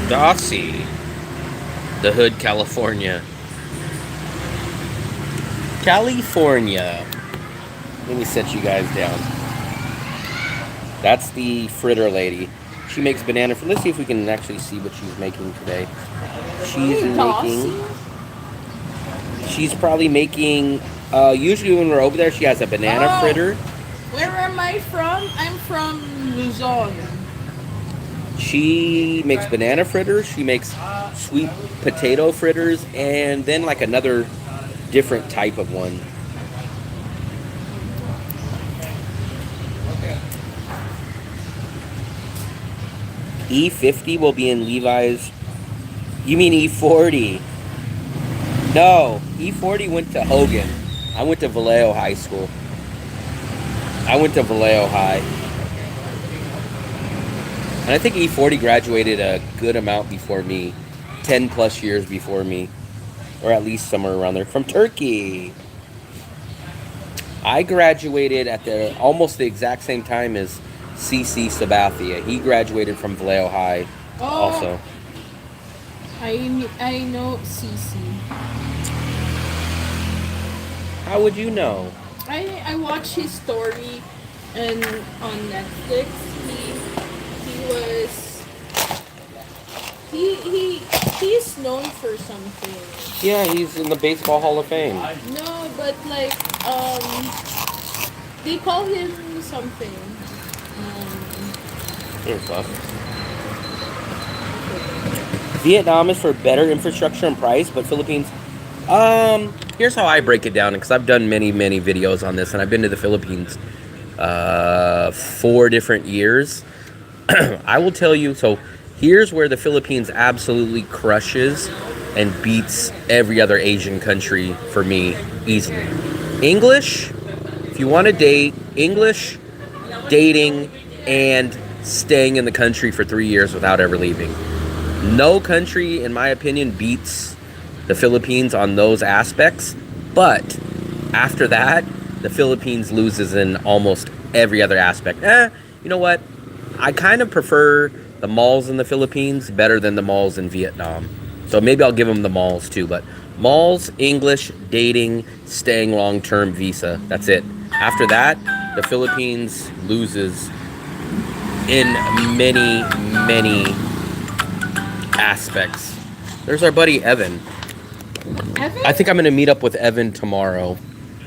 Dossie. The Hood, California. California. Let me set you guys down. That's the fritter lady. She makes banana fritters. Let's see if we can actually see what she's making today. She's probably making, usually when we're over there, she has a banana fritter. Where am I from? I'm from Luzon. She makes banana fritters, she makes sweet potato fritters, and then like another different type of one. E50 will be in Levi's. You mean E40? No, E40 went to Hogan. I went to Vallejo High School. I went to Vallejo High. And I think E40 graduated a good amount before me. 10 plus years before me. Or at least somewhere around there. From Turkey. I graduated at almost the exact same time as CC Sabathia. He graduated from Vallejo High also. I know CC. How would you know? I watched his story and on Netflix. He's known for something. Yeah, he's in the Baseball Hall of Fame. No, but like they call him something. Here, Fluff. Vietnam is for better infrastructure and price, but Philippines. Here's how I break it down, because I've done many videos on this, and I've been to the Philippines 4 different years. I will tell you, so here's where the Philippines absolutely crushes and beats every other Asian country for me easily. English, if you want to date, English, dating, and staying in the country for 3 years without ever leaving. No country, in my opinion, beats the Philippines on those aspects, but after that, the Philippines loses in almost every other aspect. You know what? I kind of prefer the malls in the Philippines better than the malls in Vietnam. So maybe I'll give them the malls too, but malls, English, dating, staying long-term visa. That's it. After that, the Philippines loses in many aspects. There's our buddy Evan. Evan? I think I'm going to meet up with Evan tomorrow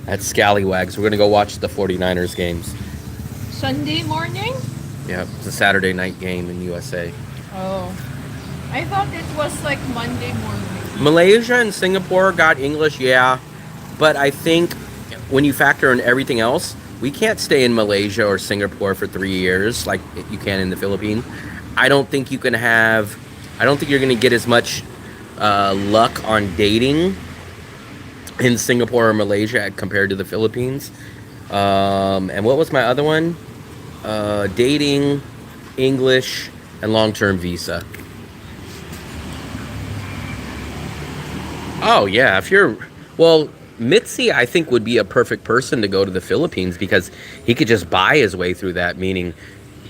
at Scallywags. We're going to go watch the 49ers games. Sunday morning? Yeah, it's a Saturday night game in USA. Oh. I thought it was like Monday morning. Malaysia and Singapore got English, yeah. But I think when you factor in everything else, we can't stay in Malaysia or Singapore for 3 years like you can in the Philippines. I don't think you're going to get as much luck on dating in Singapore or Malaysia compared to the Philippines. And what was my other one? Dating, English, and long-term visa. Oh, yeah. Mitzi, I think, would be a perfect person to go to the Philippines because he could just buy his way through that, meaning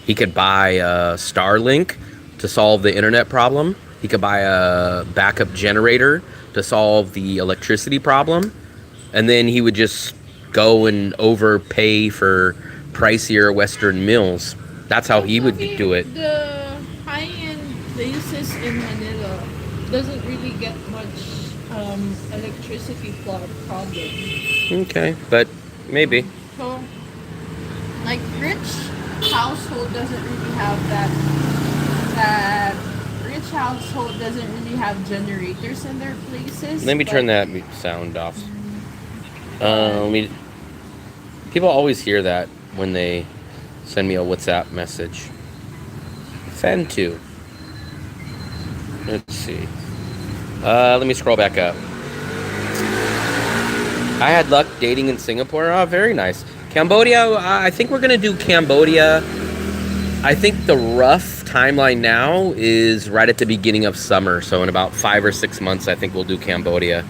he could buy Starlink to solve the internet problem. He could buy a backup generator to solve the electricity problem. And then he would just go and overpay for pricier Western meals. That's how he would do it. The high-end places in Manila doesn't really get much electricity problem. Okay, but maybe. So, like rich household doesn't really have that rich household doesn't really have generators in their places. Let me but, turn that sound off. but Let me. People always hear that when they send me a WhatsApp message. Send to. Let's see. Let me scroll back up. I had luck dating in Singapore. Oh, very nice. Cambodia, I think we're going to do Cambodia. I think the rough timeline now is right at the beginning of summer. So in about 5 or 6 months, I think we'll do Cambodia.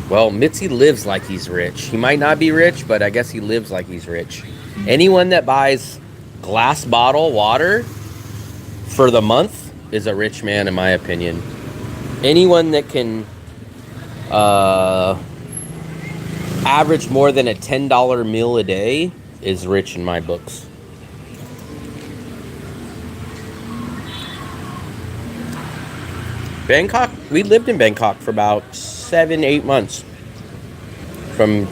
Well, Mitzi lives like he's rich. He might not be rich, but I guess he lives like he's rich. Anyone that buys glass bottle water for the month is a rich man, in my opinion. Anyone that can average more than a $10 meal a day is rich in my books. Bangkok, we lived in Bangkok for about 7-8 months. From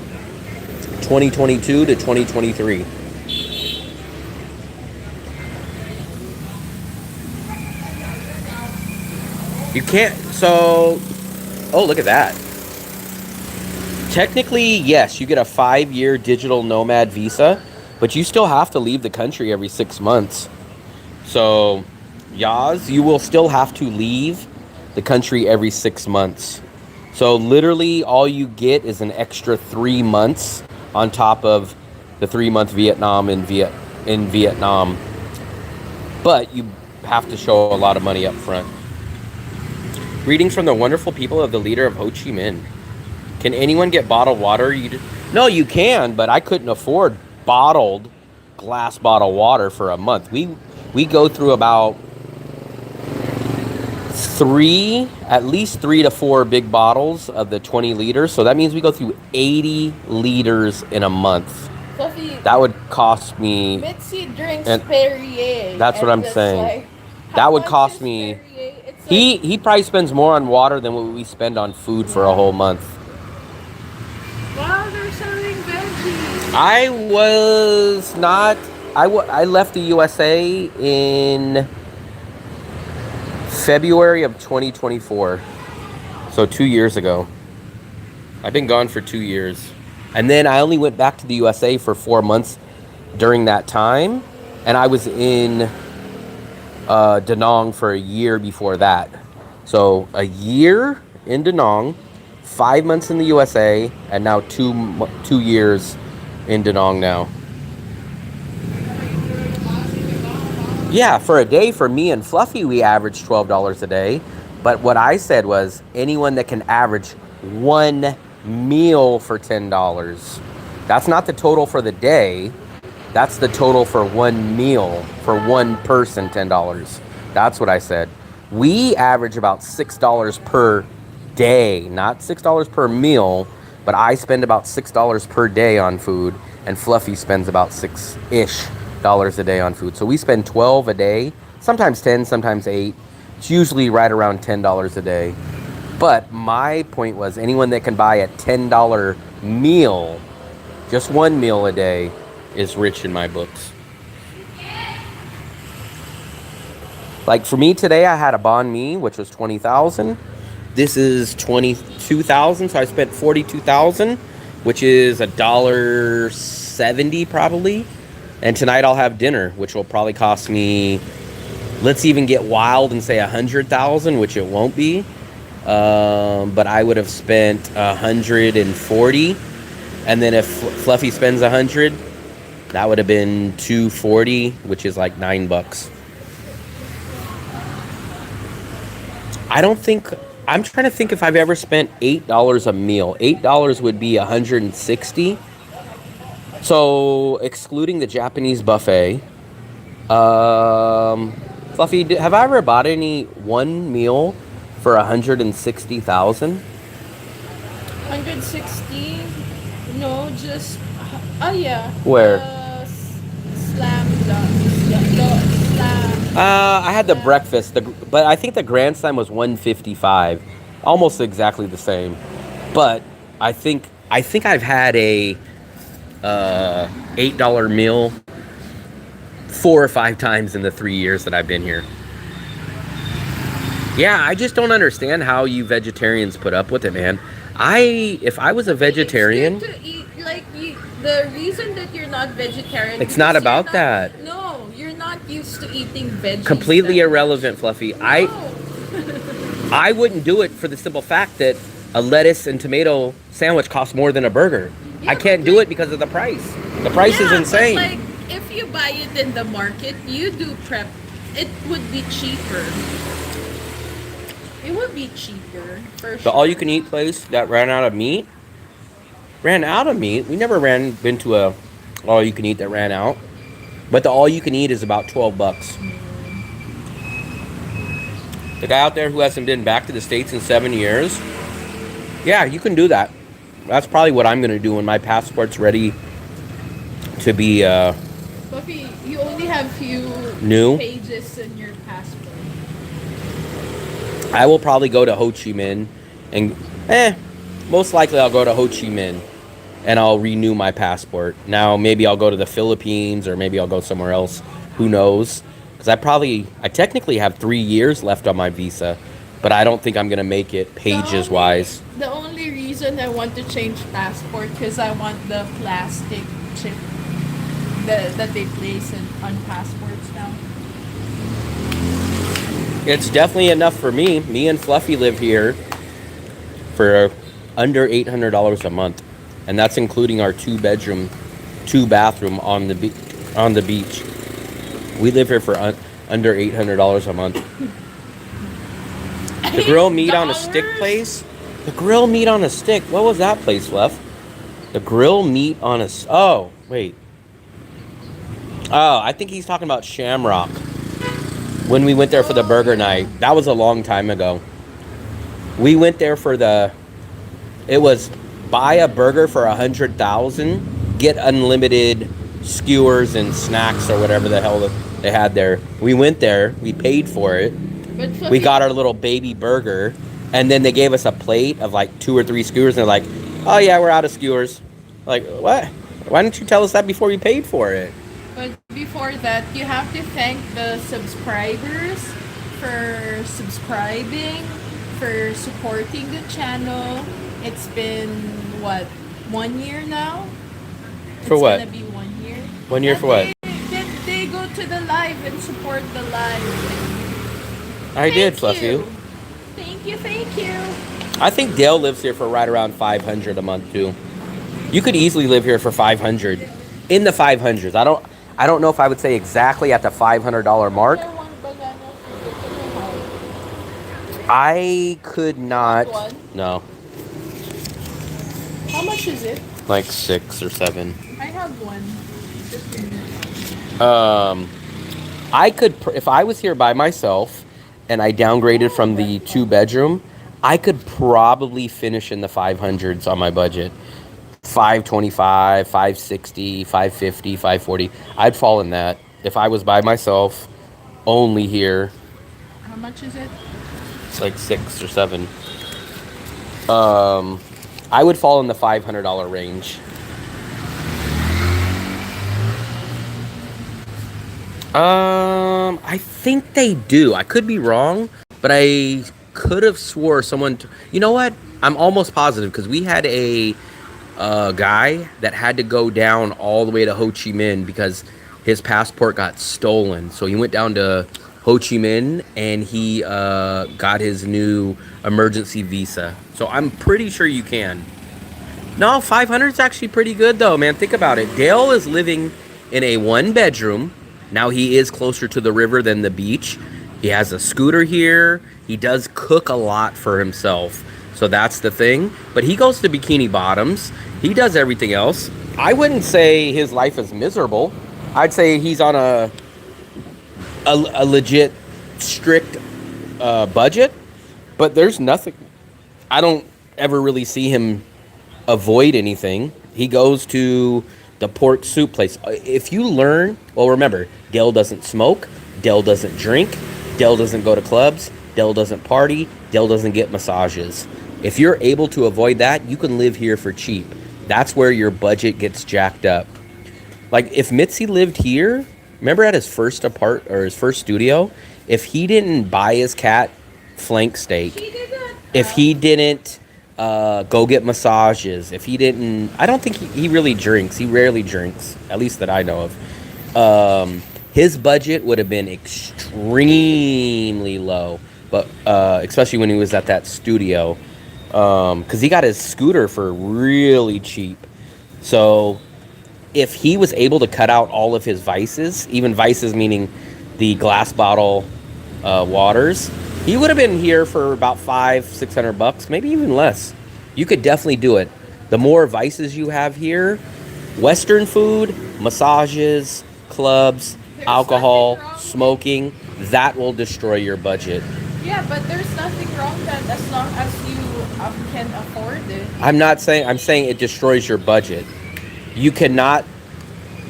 2022 to 2023. You can't, so, oh, look at that. Technically, yes, you get a 5-year digital nomad visa, but you still have to leave the country every 6 months. So, Yaz, you will still have to leave the country every 6 months. So literally all you get is an extra 3 months on top of the 3-month Vietnam in Vietnam. But you have to show a lot of money up front. Greetings from the wonderful people of the leader of Ho Chi Minh. Can anyone get bottled water? No, you can, but I couldn't afford bottled glass bottle water for a month. We go through about at least 3 to 4 big bottles of the 20 liters. So that means we go through 80 liters in a month. Fluffy, That would cost me. Mitzi drinks Perrier. That's what I'm saying. That would cost me. He probably spends more on water than what we spend on food for a whole month. Wow, they're selling veggies. I was not. I left the USA in February of 2024. So 2 years ago. I've been gone for 2 years. And then I only went back to the USA for 4 months during that time. And I was in Da Nang for a year before that. So a year in Da Nang, 5 months in the USA, and now 2 years in Da Nang now. Yeah, for a day, for me and Fluffy, we average $12 a day. But what I said was anyone that can average one meal for $10. That's not the total for the day. That's the total for one meal, for one person, $10. That's what I said. We average about $6 per day, not $6 per meal, but I spend about $6 per day on food, and Fluffy spends about $6-ish a day on food. So we spend 12 a day, sometimes 10, sometimes 8. It's usually right around $10 a day. But my point was anyone that can buy a $10 meal, just one meal a day, is rich in my books. Like for me today, I had a banh mi, which was $20,000. This is $22,000, so I spent $42,000, which is $1.70 probably. And tonight I'll have dinner, which will probably cost me, let's even get wild and say $100,000, which it won't be. But I would have spent $140, and then if Fluffy spends $100, that would have been $240, which is like $9. I'm trying to think if I've ever spent $8 a meal. $8 would be $160. So excluding the Japanese buffet, Fluffy, have I ever bought any one meal for $160,000? 160? No, just yeah. Where? I had the breakfast, but I think the Grand Slam was 155, almost exactly the same. But I think I've had a $8 meal 4 or 5 times in the 3 years that I've been here. Yeah, I just don't understand how you vegetarians put up with it, man. If I was a vegetarian, It's good to eat. Like the reason that you're not vegetarian. it's not because you're about not- that. No, you're not used to eating veggies. Completely that irrelevant, Fluffy. much. I wouldn't do it for the simple fact that a lettuce and tomato sandwich costs more than a burger. Yeah, I can't but do like- it because of the price. The price is Yeah, insane. But like, if you buy it in the market, you do prep. It would be cheaper. It would be cheaper for The sure. all-you-can-eat place that ran out of meat. We never been to a all-you-can-eat that ran out. But the all-you-can-eat is about $12. The guy out there who hasn't been back to the States in 7 years, yeah, you can do that. That's probably what I'm going to do when my passport's ready to be Buffy, you only have few New? pages in your passport. I will probably go to Ho Chi Minh and most likely I'll go to Ho Chi Minh and I'll renew my passport. Now maybe I'll go to the Philippines or maybe I'll go somewhere else. Who knows? Because I technically have 3 years left on my visa, but I don't think I'm gonna make it pages wise. The only reason I want to change passport because I want the plastic chip that they place on passports now. It's definitely enough for me. Me and Fluffy live here for under $800 a month, and that's including our 2-bedroom, 2-bathroom on the beach. We live here for under $800 a month. The grill meat on a stick place. The grill meat on a stick. What was that place, Left? The grill meat on a. Oh wait. Oh, I think he's talking about Shamrock. When we went there for the burger night. That was a long time ago. We went there for it was buy a burger for 100,000, get unlimited skewers and snacks or whatever the hell they had there. We went there, we paid for it. But We got our little baby burger, and then they gave us a plate of like 2 or 3 skewers, and they're like, oh yeah, we're out of skewers. Like, what? Why didn't you tell us that before we paid for it? But before that, you have to thank the subscribers for subscribing, for supporting the channel. It's been, what, 1 year now? For what? It's gonna be 1 year. 1 year for what? They go to the live and support the live. I did, Thank Fluffy. you. Thank you. I think Dale lives here for right around 500 a month too. You could easily live here for 500, in the 500s. I don't know if I would say exactly at the $500 mark. I could not. One? No, How much is it? like 6 or 7. I have one. I could, if I was here by myself and I downgraded from the 2-bedroom, I could probably finish in the 500s on my budget. 525, 560, 550, 540. I'd fall in that if I was by myself, only here. How much is it? It's like 6 or 7. I would fall in the $500 range. I think they do. I could be wrong, but I could have swore someone. You know what? I'm almost positive because we had a guy that had to go down all the way to Ho Chi Minh because his passport got stolen. So he went down to Ho Chi Minh and he got his new emergency visa. So I'm pretty sure you can. No, 500 is actually pretty good though, man. Think about it. Dale is living in a 1-bedroom. Now he is closer to the river than the beach. He has a scooter here. He does cook a lot for himself. So that's the thing. But he goes to Bikini Bottoms. He does everything else. I wouldn't say his life is miserable. I'd say he's on a legit, strict budget. But there's nothing. I don't ever really see him avoid anything. He goes to the pork soup place. If you learn, well, remember, Dale doesn't smoke. Dell doesn't drink. Dell doesn't go to clubs. Dell doesn't party. Dell doesn't get massages. If you're able to avoid that, you can live here for cheap. That's where your budget gets jacked up. Like if Mitzi lived here, remember at his first his first studio, if he didn't buy his cat flank steak, if he didn't go get massages, if he didn't, I don't think he really drinks. He rarely drinks, at least that I know of. His budget would have been extremely low, but especially when he was at that studio, because he got his scooter for really cheap. So if he was able to cut out all of his vices, even vices meaning the glass bottle waters, he would have been here for about $500-600, maybe even less. You could definitely do it. The more vices you have here, Western food, massages, clubs, alcohol, smoking, that will destroy your budget. Yeah, but there's nothing wrong that as long as you can afford it. I'm saying it destroys your budget. You cannot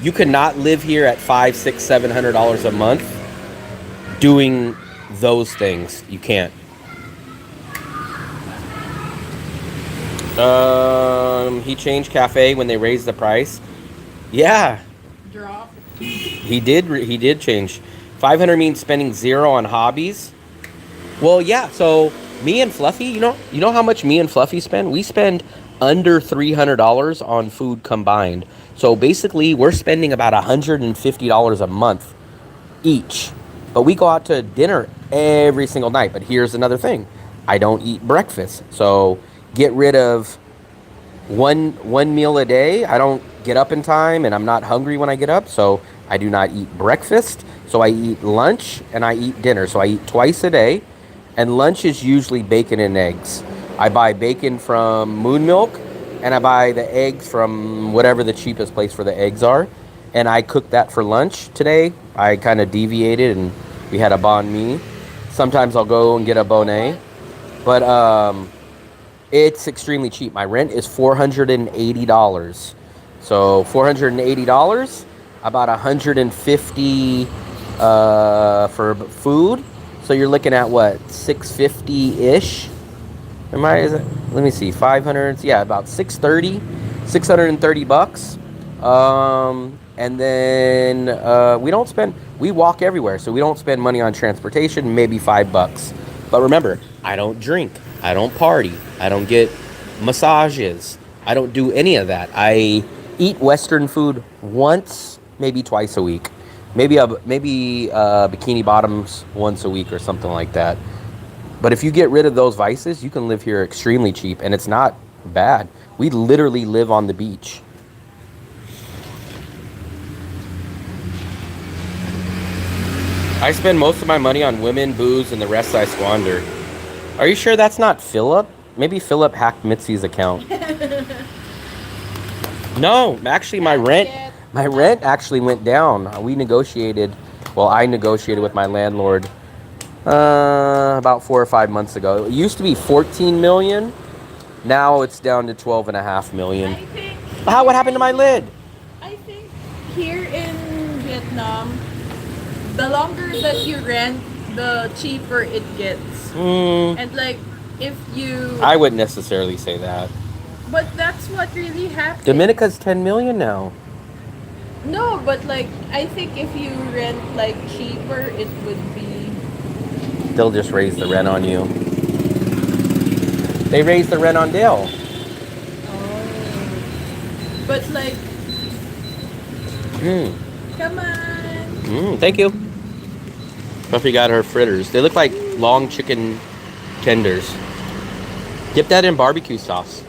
live here at $500-600-700 a month doing those things. You can't. He changed cafe when they raised the price. Yeah, Drop. he did change. 500 means spending zero on hobbies. Well, yeah. So me and Fluffy, you know how much me and Fluffy spend? We spend under $300 on food combined. So basically, we're spending about $150 a month each. But we go out to dinner every single night. But here's another thing: I don't eat breakfast. So get rid of one meal a day. I don't get up in time, and I'm not hungry when I get up. So I do not eat breakfast. So I eat lunch and I eat dinner. So I eat twice a day. And lunch is usually bacon and eggs. I buy bacon from Moon Milk, and I buy the eggs from whatever the cheapest place for the eggs are. And I cooked that for lunch today. I kind of deviated, and we had a banh mi. Sometimes I'll go and get a bonnet. But it's extremely cheap. My rent is $480. So $480, about $150 for food. So you're looking at what, $650-ish? Let me see, 500. Yeah, about $630, $630. And then we walk everywhere, so we don't spend money on transportation. Maybe $5. But remember, I don't drink, I don't party, I don't get massages, I don't do any of that. I eat Western food once, maybe twice a week. Maybe bikini bottoms once a week or something like that. But if you get rid of those vices, you can live here extremely cheap, and it's not bad. We literally live on the beach. I spend most of my money on women, booze, and the rest I squander. Are you sure that's not Philip? Maybe Philip hacked Mitzi's account. No, actually my rent actually went down. I negotiated with my landlord about 4 or 5 months ago. It used to be 14 million. Now it's down to 12.5 million. What happened to my lid? I think here in Vietnam, the longer that you rent, the cheaper it gets. And like if you... I wouldn't necessarily say that. But that's what really happens. Dominica's 10 million now. No, but like I think if you rent like cheaper, it would be... They'll just raise the rent on you. They raised the rent on Dale. Oh. But like... Come on. Thank you. Buffy got her fritters. They look like long chicken tenders. Dip that in barbecue sauce.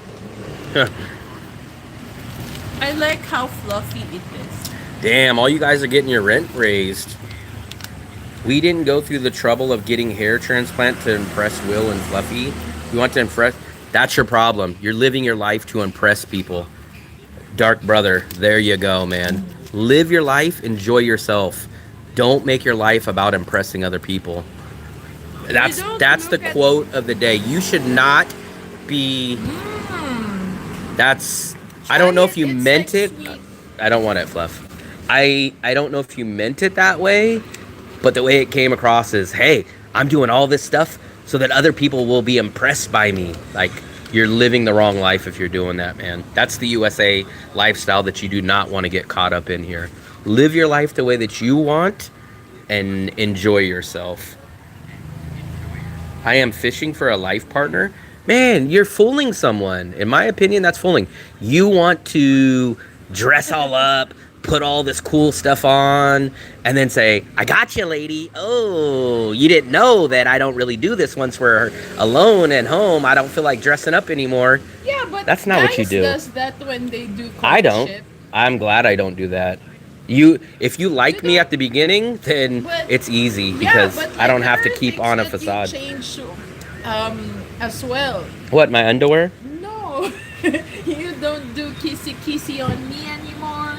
I like how fluffy it is. Damn, all you guys are getting your rent raised. We didn't go through the trouble of getting hair transplant to impress Will and Fluffy. We want to impress... That's your problem. You're living your life to impress people. Dark brother, there you go, man. Live your life, enjoy yourself. Don't make your life about impressing other people. That's the quote of the day. You should not be... That's... I don't know if you meant it. I don't want it, Fluff. I don't know if you meant it that way, But the way it came across is, hey, I'm doing all this stuff so that other people will be impressed by me. Like, you're living the wrong life if you're doing that, man. That's the USA lifestyle that you do not want to get caught up in here. Live your life the way that you want and enjoy yourself. I am fishing for a life partner. Man, you're fooling someone. In my opinion, that's fooling. You want to dress all up, put all this cool stuff on, and then say, I got you, lady. Oh, you didn't know that I don't really do this once we're alone at home. I don't feel like dressing up anymore. Yeah, but that's not what you do. Does that when they do courtship. I don't. I'm glad I don't do that. If you like me at the beginning, then it's easy because I don't have to keep on a facade. You change as well. What, my underwear? No. You don't do kissy on me anymore.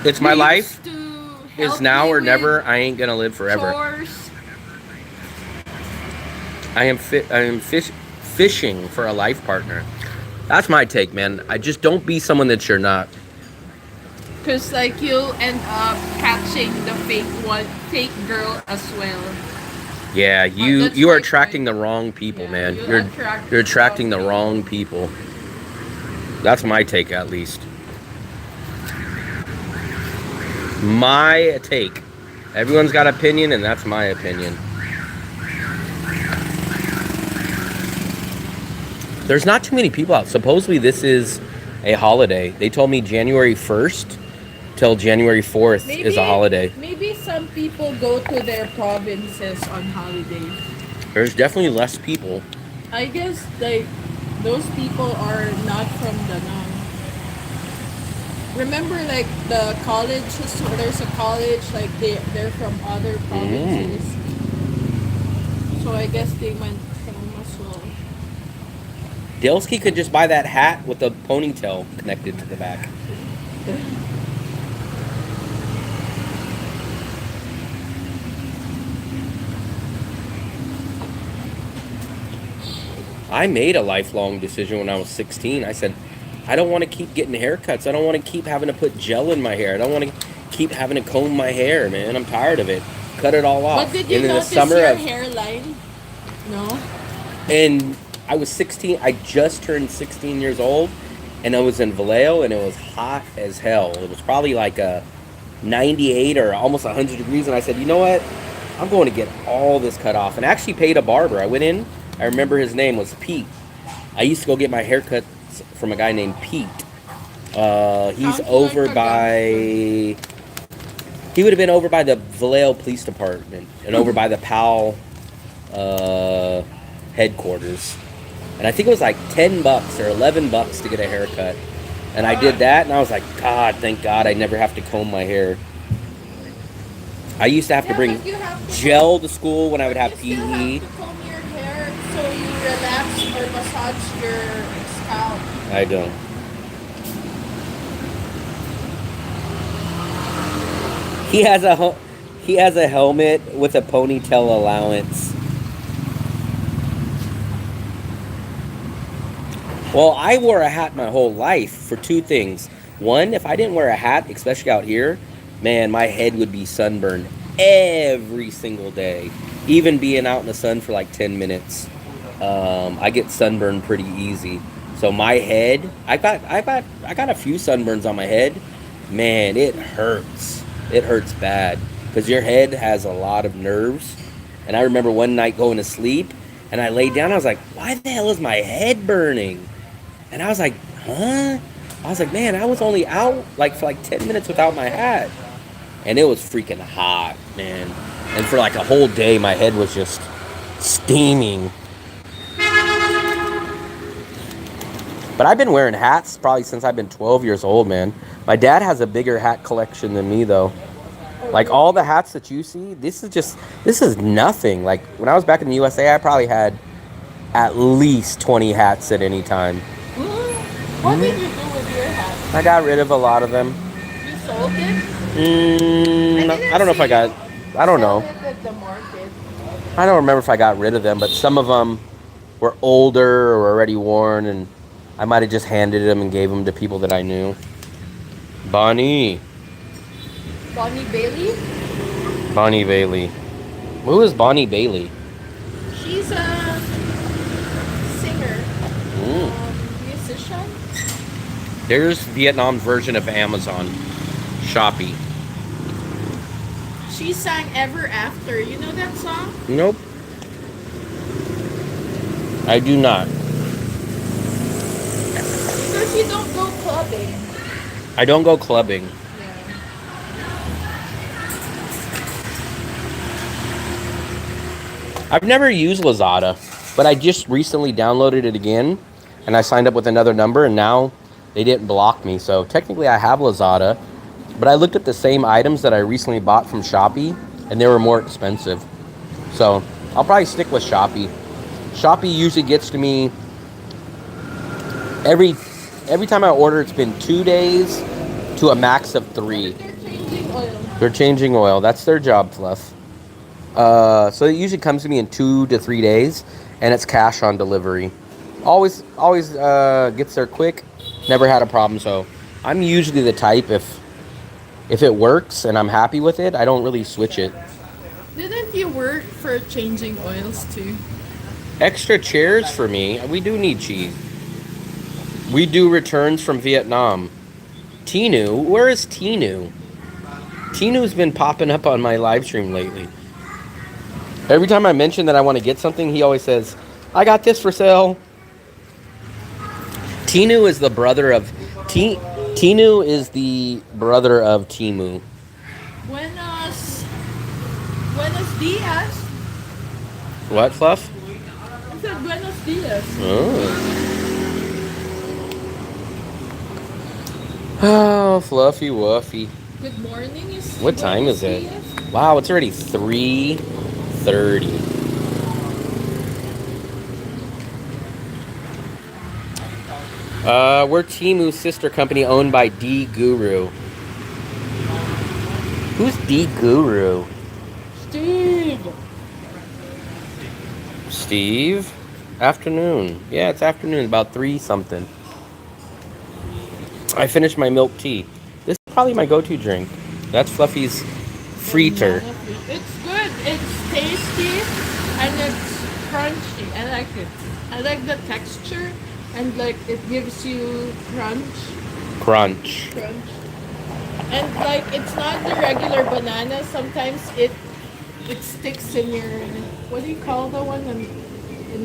It's my life. It's now or never. I ain't gonna live forever. Chores. I am fishing for a life partner. That's my take, man. I just don't be someone that you're not. Cause like you'll end up catching the fake girl as well. Yeah, you are attracting the wrong people, man. You're attracting the wrong people. That's my take, at least. My take. Everyone's got an opinion, and that's my opinion. There's not too many people out. Supposedly this is a holiday. They told me January 1st till January 4th is a holiday. Maybe some people go to their provinces on holidays. There's definitely less people. I guess like those people are not from Danang. Remember like the college, there's a college like they're from other provinces. So I guess they went home as well. Delsky could just buy that hat with a ponytail connected to the back. I made a lifelong decision when I was 16. I said, I don't want to keep getting haircuts. I don't want to keep having to put gel in my hair. I don't want to keep having to comb my hair, man. I'm tired of it. Cut it all off. But did you notice your hairline? No? And I was 16. I just turned 16 years old. And I was in Vallejo, and it was hot as hell. It was probably like a 98 or almost 100 degrees. And I said, you know what? I'm going to get all this cut off. And I actually paid a barber. I went in. I remember his name was Pete. I used to go get my haircut from a guy named Pete. He's over by... He would have been over by the Vallejo Police Department and over by the PAL headquarters. And I think it was like $10 or $11 to get a haircut. And I did that, and I was like, God, thank God I never have to comb my hair. I used to have to bring gel to school when I would have PE. You have to comb your hair so you relax or massage your scalp. I don't. He has a helmet with a ponytail allowance. Well, I wore a hat my whole life for two things. One, if I didn't wear a hat, especially out here, man, my head would be sunburned every single day. Even being out in the sun for like 10 minutes, I get sunburned pretty easy. So my head, I got a few sunburns on my head. Man, it hurts. It hurts bad because your head has a lot of nerves. And I remember one night going to sleep, and I laid down. I was like, why the hell is my head burning? And I was like, huh? I was like, man, I was only out like for like 10 minutes without my hat. And it was freaking hot, man. And for like a whole day, my head was just steaming. But I've been wearing hats probably since I've been 12 years old, man. My dad has a bigger hat collection than me, though. Like, all the hats that you see, this is nothing. Like, when I was back in the USA, I probably had at least 20 hats at any time. What did you do with your hats? I got rid of a lot of them. You sold it? I don't know if I got... I don't know. Sell it at the market. I don't remember if I got rid of them, but some of them were older or already worn, and I might have just handed them and gave them to people that I knew. Bonnie. Bonnie Bailey. Bonnie Bailey. Who is Bonnie Bailey? She's a singer, Mm. musician. There's Vietnam's version of Amazon. Shopee. She sang Ever After. You know that song? Nope. I do not. Because you don't go clubbing. I don't go clubbing. Yeah. I've never used Lazada, but I just recently downloaded it again, and I signed up with another number, and now they didn't block me. So technically I have Lazada, but I looked at the same items that I recently bought from Shopee, and they were more expensive. So I'll probably stick with Shopee. Shopee usually gets to me every time I order. It's been 2 days to a max of 3. They're changing oil. They're changing oil. That's their job, Fluff. So it usually comes to me in 2 to 3 days, and it's cash on delivery. Always gets there quick. Never had a problem. So I'm usually the type, if it works and I'm happy with it, I don't really switch it. Didn't you work for changing oils too? Extra chairs for me. We do need cheese. We do returns from Vietnam. Tinu, where is Tinu? Tinu's been popping up on my live stream lately. Every time I mention that I want to get something, he always says, I got this for sale. Tinu is the brother of Tinu is the brother of Timu. Buenos dias. What, Fluff? I said buenos dias. Oh, Fluffy Wuffy. Good morning is What time buenos is it? dias. Wow, it's already 3:30. We're Timu's sister company owned by D Guru. Who's D Guru? Steve. Steve? Afternoon. Yeah, it's afternoon, about 3 something. I finished my milk tea. This is probably my go-to drink. That's Fluffy's Freeter. It's good. It's tasty and it's crunchy. I like it. I like the texture and like it gives you crunch. Crunch. And like it's not the regular banana. Sometimes it sticks in your, what do you call the one in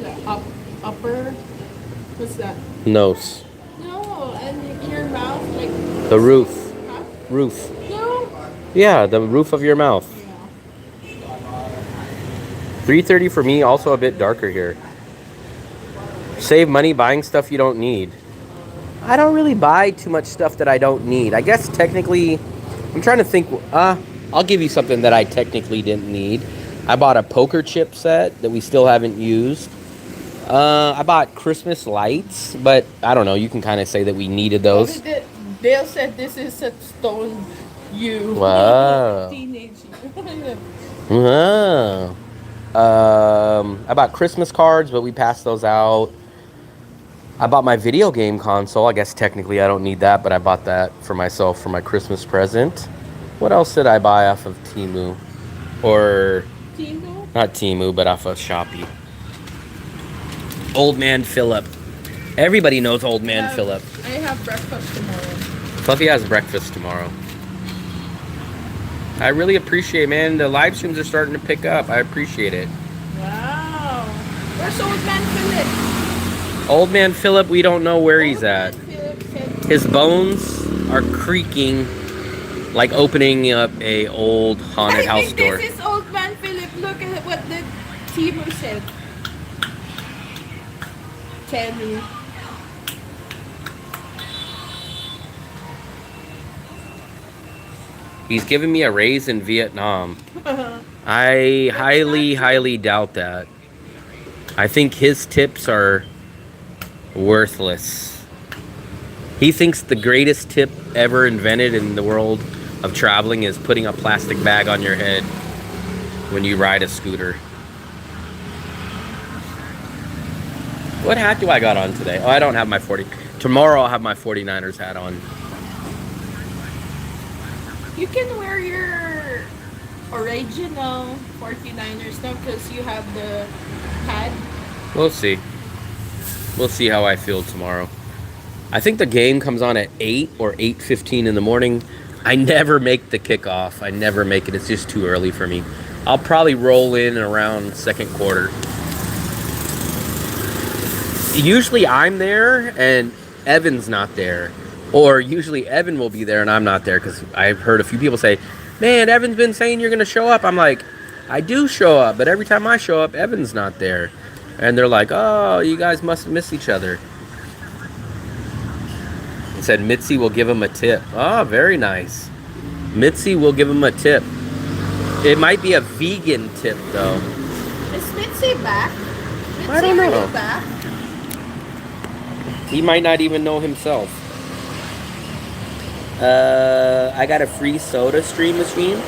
the upper? What's that? Nose. No, and your mouth like. The roof. Huh? Roof. No. Yeah, the roof of your mouth. Yeah. 3:30 for me, also a bit darker here. Save money buying stuff you don't need. I don't really buy too much stuff that I don't need. I guess technically, I'm trying to think. I'll give you something that I technically didn't need. I bought a poker chip set that we still haven't used. I bought Christmas lights, but I don't know. You can kind of say that we needed those. Dale said this is a stone you. Wow. Teenage you. Wow. I bought Christmas cards, but we passed those out. I bought my video game console. I guess technically I don't need that, but I bought that for myself for my Christmas present. What else did I buy off of Temu? Or Timo? not Temu, but off of Shopee. Old Man Philip. Everybody knows Old Man Philip. I have breakfast tomorrow. Fluffy has breakfast tomorrow. I really appreciate, man. The live streams are starting to pick up. I appreciate it. Wow. Where's Old Man Philip? Old Man Philip, we don't know where he's at. Old Man Philip said, His bones are creaking like opening up a old haunted I house think door. this is Old Man Philip. Look at what the Timo said. Kenny. He's giving me a raise in Vietnam. I highly doubt that. I think his tips are worthless. He thinks the greatest tip ever invented in the world of traveling is putting a plastic bag on your head when you ride a scooter. What hat do I got on today? Oh, I don't have my 40. Tomorrow I'll have my 49ers hat on. You can wear your original 49ers now because you have the pad. We'll see. We'll see how I feel tomorrow. I think the game comes on at 8 or 8:15 in the morning. I never make the kickoff. I never make it. It's just too early for me. I'll probably roll in around second quarter. Usually I'm there and Evan's not there. Or usually Evan will be there and I'm not there, because I've heard a few people say, man, Evan's been saying you're going to show up. I'm like, I do show up, but every time I show up, Evan's not there. And they're like, oh, you guys must miss each other. It said Mitzi will give him a tip. Oh, very nice. Mitzi will give him a tip. It might be a vegan tip, though. Is Mitzi back? Mitzi, I don't know. Are you back? He might not even know himself. I got a free soda stream machine.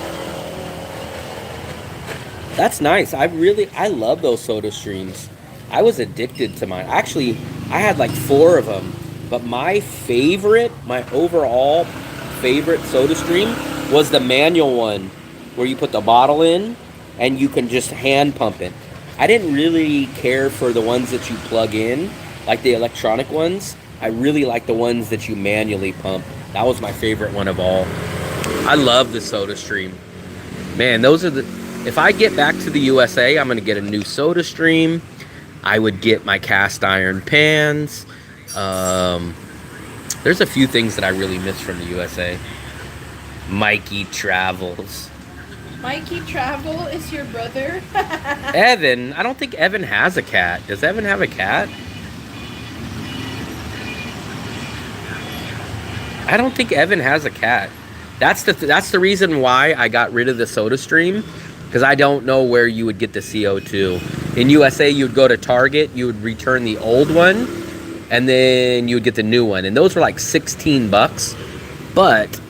That's nice. I love those soda streams. I was addicted to mine. Actually, I had like 4 of them. But my overall favorite soda stream was the manual one, where you put the bottle in and you can just hand pump it. I didn't really care for the ones that you plug in, like the electronic ones. I really like the ones that you manually pump. That was my favorite one of all. I love the soda stream. Man, those are if I get back to the USA, I'm going to get a new soda stream. I would get my cast iron pans. There's a few things that I really miss from the USA. Mikey travels. Mikey Travel is your brother? Evan, I don't think Evan has a cat. Does Evan have a cat? I don't think Evan has a cat. That's the reason why I got rid of the soda stream, because I don't know where you would get the CO2. In USA, you would go to Target, you would return the old one, and then you would get the new one. And those were like $16. But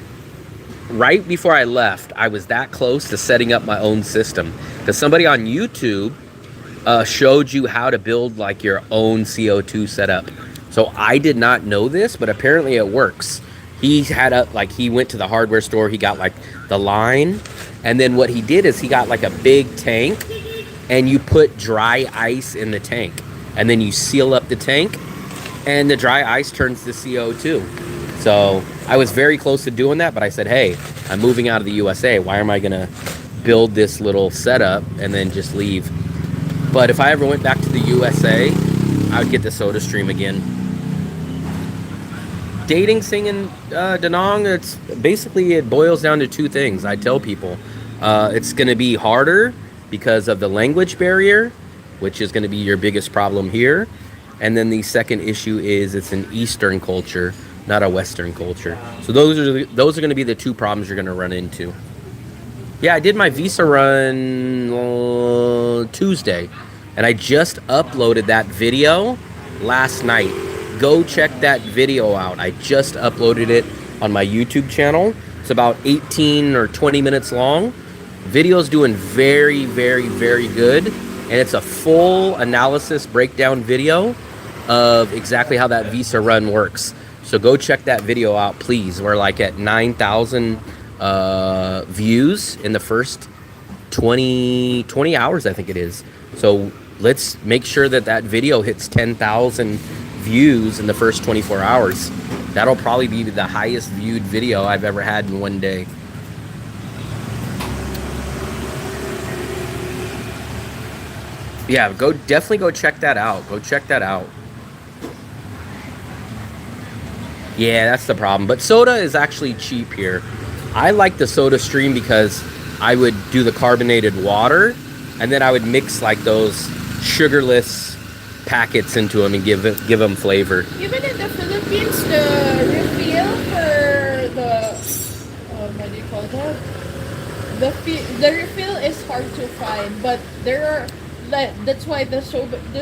right before I left, I was that close to setting up my own system, because somebody on YouTube showed you how to build like your own CO2 setup. So I did not know this, but apparently it works. He went to the hardware store, he got like the line, and then what he did is he got like a big tank, and you put dry ice in the tank, and then you seal up the tank, and the dry ice turns to CO2. So I was very close to doing that, but I said, hey, I'm moving out of the USA. Why am I gonna build this little setup and then just leave? But if I ever went back to the USA, I would get the soda stream again. Dating, singing, Danong, it boils down to 2 things. I tell people it's going to be harder because of the language barrier, which is going to be your biggest problem here. And then the second issue is it's an Eastern culture, not a Western culture. So those are going to be the 2 problems you're going to run into. Yeah, I did my visa run Tuesday, and I just uploaded that video last night. Go check that video out. I just uploaded it on my YouTube channel. It's about 18 or 20 minutes long. Video's doing very, very, very good. And it's a full analysis breakdown video of exactly how that visa run works. So go check that video out, please. We're like at 9,000 views in the first 20 hours, I think it is. So let's make sure that video hits 10,000 views in the first 24 hours. That'll probably be the highest viewed video I've ever had in one day. Yeah, definitely go check that out. Go check that out. Yeah, that's the problem. But soda is actually cheap here. I like the soda stream because I would do the carbonated water, and then I would mix like those sugarless packets into them and give them flavor. Even in the Philippines, the refill for the what do you call that? The refill is hard to find, but that's why the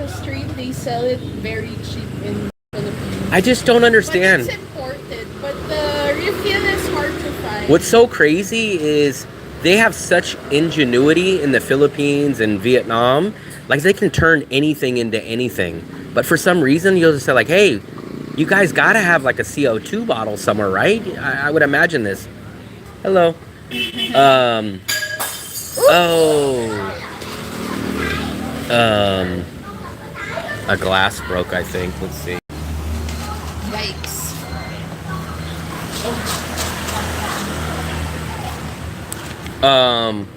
stream, they sell it very cheap in the Philippines. I just don't understand. But it's imported, but the refill is hard to find. What's so crazy is they have such ingenuity in the Philippines and Vietnam. Like, they can turn anything into anything. But for some reason, you'll just say, like, hey, you guys got to have, like, a CO2 bottle somewhere, right? I would imagine this. Hello. Um. Oh. A glass broke, I think. Let's see. Yikes.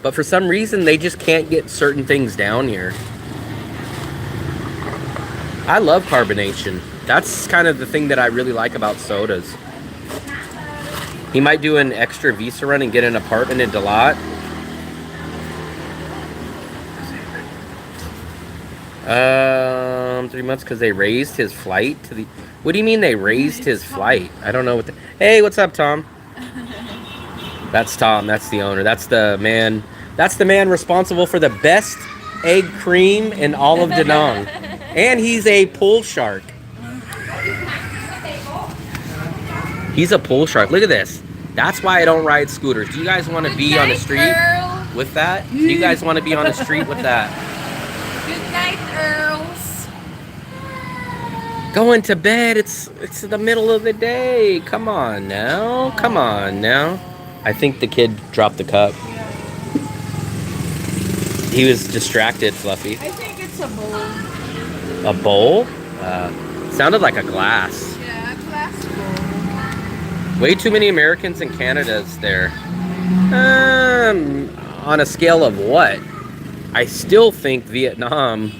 But for some reason, they just can't get certain things down here. I love carbonation. That's kind of the thing that I really like about sodas. He might do an extra visa run and get an apartment in Dalat. 3 months because they raised his flight to the... What do you mean they raised his flight? I don't know what the... Hey, what's up, Tom? That's Tom. That's the owner. That's the man. That's the man responsible for the best egg cream in all of Da Nang. And he's a pool shark. He's a pool shark. Look at this. That's why I don't ride scooters. Do you guys want to be on the street with that? Do you guys want to be on the street with that? Good night, Earls. Going to bed. It's the middle of the day. Come on now. Come on now. I think the kid dropped the cup. He was distracted, Fluffy. I think it's a bowl. A bowl? Sounded like a glass. Yeah, a glass bowl. Way too many Americans and Canada's there. On a scale of what? I still think Vietnam,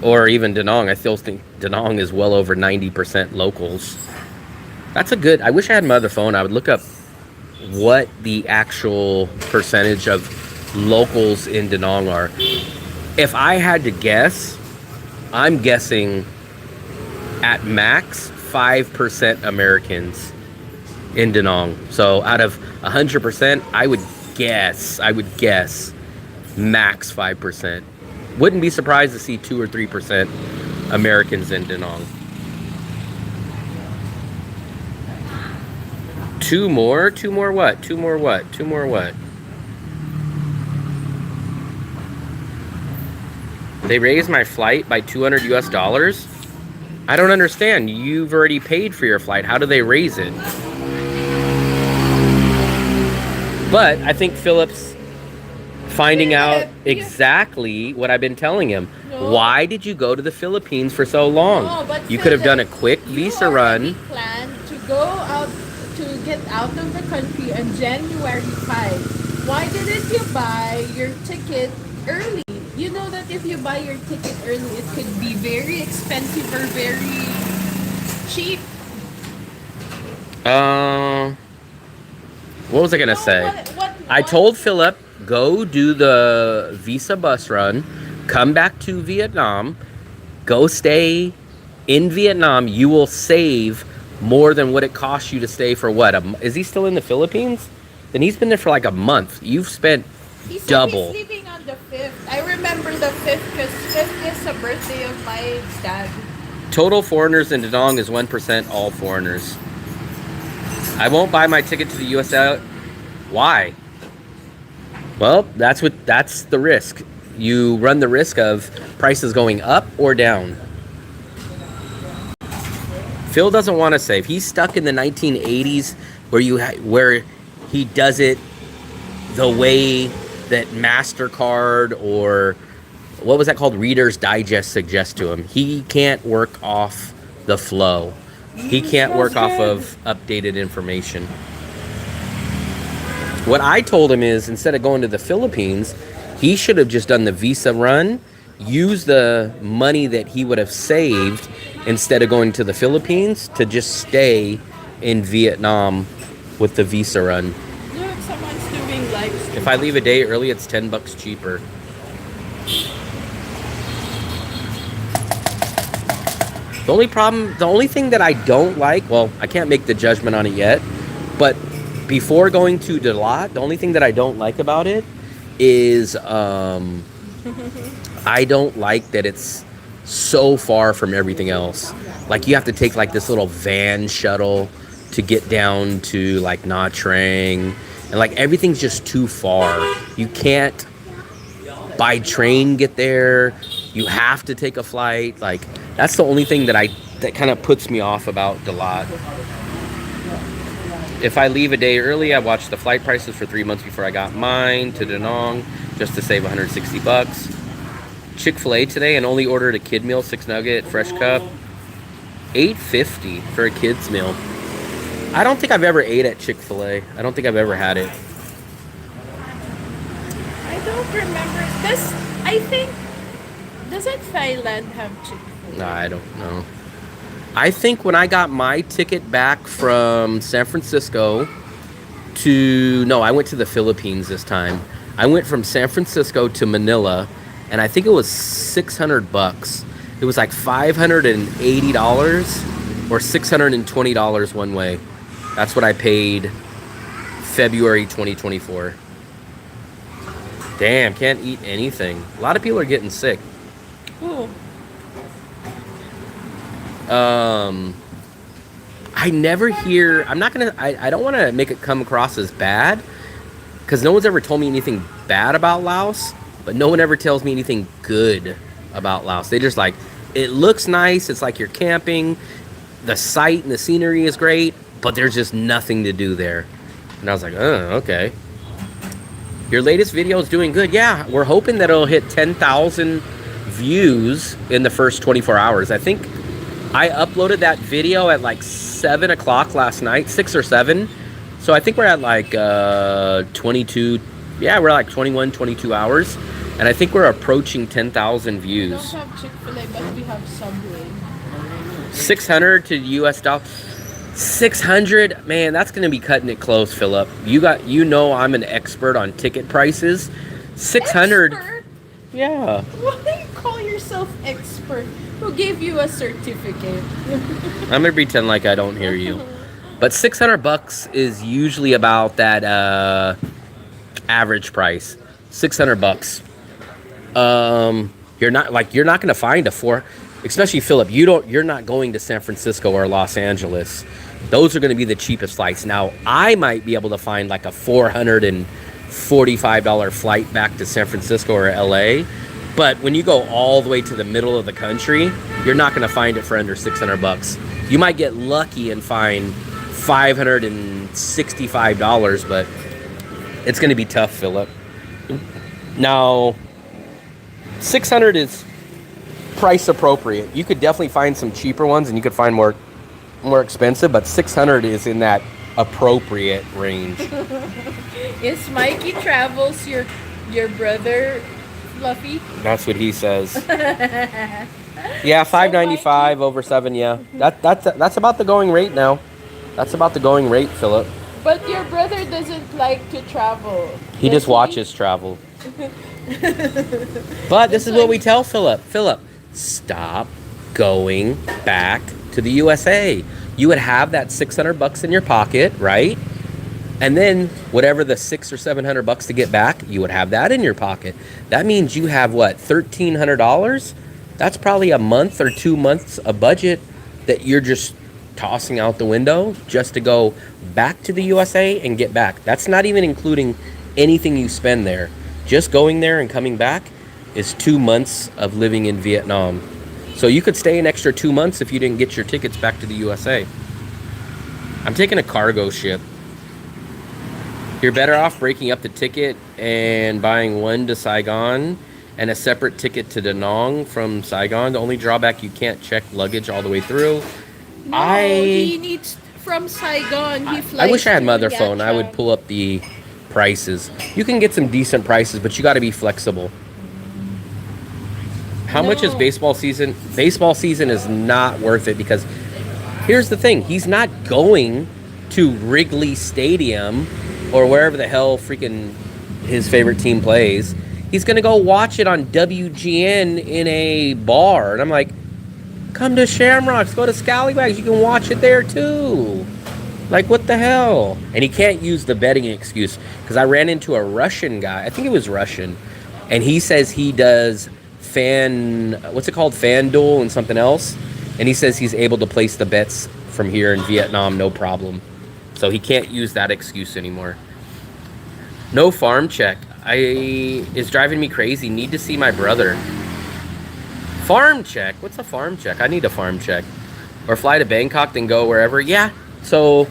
or even Da Nang, I still think Da Nang is well over 90% locals. That's a good... I wish I had my other phone. I would look up what the actual percentage of locals in Da Nang are. If I had to guess, I'm guessing at max 5% Americans in Da Nang. So out of 100%, I would guess max 5%. Wouldn't be surprised to see 2 or 3% Americans in Da Nang. Two more what? They raised my flight by $200 US. I don't understand. You've already paid for your flight. How do they raise it? But I think Philip's finding out exactly what I've been telling him. No. Why did you go to the Philippines for so long? No, but You could have done a quick visa run. You planned to go out, to get out of the country on January 5. Why didn't you buy your ticket early? You know that if you buy your ticket early, it could be very expensive or very cheap. What was I gonna say? I told Philip, go do the visa bus run, come back to Vietnam, go stay in Vietnam. You will save more than what it costs you to stay for what? Is he still in the Philippines? Then he's been there for like a month. You've spent double. He's sleeping on the 5th. I remember the 5th because 5th is the birthday of my dad. Total foreigners in Da Nang is 1%, all foreigners. I won't buy my ticket to the USA. Why? Well, that's the risk. You run the risk of prices going up or down. Phil doesn't want to save. He's stuck in the 1980s where he does it the way that MasterCard or what was that called? Reader's Digest suggests to him. He can't work off the flow. He can't work off of updated information. What I told him is instead of going to the Philippines, he should have just done the visa run, used the money that he would have saved instead of going to the Philippines to just stay in Vietnam with the visa run. Look, someone's doing live stream. If I leave a day early, it's $10 cheaper. The only thing that I don't like, well, I can't make the judgment on it yet, but before going to Dalat, the only thing that I don't like about it is I don't like that it's so far from everything else. Like you have to take like this little van shuttle to get down to like Nha Trang, and like everything's just too far. You can't by train get there. You have to take a flight. Like that's the only thing that kind of puts me off about Dalat. If I leave a day early, I watch the flight prices for 3 months before I got mine to Da Nang, just to save 160 bucks. Chick-fil-A today and only ordered a kid meal, 6 nugget, fresh cup. $8.50 for a kid's meal. I don't think I've ever ate at Chick-fil-A. I don't think I've ever had it. I don't remember. Doesn't Thailand have Chick-fil-A? No, I don't know. I think when I got my ticket back from San Francisco I went to the Philippines this time. I went from San Francisco to Manila, and I think it was 600 bucks. It was like $580 or $620 one way. That's what I paid February 2024. Damn, can't eat anything. A lot of people are getting sick. Ooh. I never hear, I don't want to make it come across as bad, because no one's ever told me anything bad about Laos, but no one ever tells me anything good about Laos. They just like, it looks nice, it's like you're camping, the sight and the scenery is great, but there's just nothing to do there. And I was like, oh, okay. Your latest video is doing good. Yeah, we're hoping that it'll hit 10,000 views in the first 24 hours. I think I uploaded that video at like 7 o'clock last night, 6 or 7. So I think we're at like 22, yeah, we're like 21, 22 hours. And I think we're approaching 10,000 views. We don't have Chick-fil-A, but we have Subway. 600 to US dollars. 600, man, that's gonna be cutting it close, Philip. You know I'm an expert on ticket prices. 600. Expert? Yeah. Why do you call yourself expert? Who gave you a certificate? I'm gonna pretend like I don't hear you. But 600 bucks is usually about that average price. 600 bucks. You're not gonna find a especially Philip, you're not going to San Francisco or Los Angeles. Those are going to be the cheapest flights. Now, I might be able to find like a $445 flight back to San Francisco or LA. But when you go all the way to the middle of the country, you're not going to find it for under 600 bucks. You might get lucky and find $565, but it's going to be tough, Philip. Now, 600 is price appropriate. You could definitely find some cheaper ones, and you could find more expensive, but 600 is in that appropriate range. Is Mikey Travels your brother, Fluffy? That's what he says. Yeah, $595 over 7. Yeah, that's about the going rate now. That's about the going rate, Philip. But your brother doesn't like to travel. He just watches travel. But this is what we tell Philip. Philip, stop going back to the USA. You would have that 600 bucks in your pocket, right? And then whatever the $600 or $700 to get back, you would have that in your pocket. That means you have what, $1,300? That's probably a month or 2 months of budget that you're just tossing out the window just to go back to the USA and get back. That's not even including anything you spend there. Just going there and coming back is 2 months of living in Vietnam. So you could stay an extra 2 months if you didn't get your tickets back to the USA. I'm taking a cargo ship. You're better off breaking up the ticket and buying one to Saigon and a separate ticket to Da Nang from Saigon. The only drawback, you can't check luggage all the way through. No, he needs from Saigon. He flies. I wish I had my other to phone. I would pull up the prices. You can get some decent prices, but you got to be flexible. How much is baseball season? Baseball season is not worth it, because here's the thing. He's not going to Wrigley Stadium or wherever the hell freaking his favorite team plays. He's going to go watch it on WGN in a bar. And I'm like, come to Shamrocks, go to Scallywags. You can watch it there too. Like, what the hell? And he can't use the betting excuse, because I ran into a Russian guy. I think it was Russian. And he says he does what's it called? FanDuel and something else. And he says he's able to place the bets from here in Vietnam, no problem. So he can't use that excuse anymore. No farm check. Is driving me crazy. Need to see my brother. Farm check? What's a farm check? I need a farm check. Or fly to Bangkok, then go wherever. Yeah. So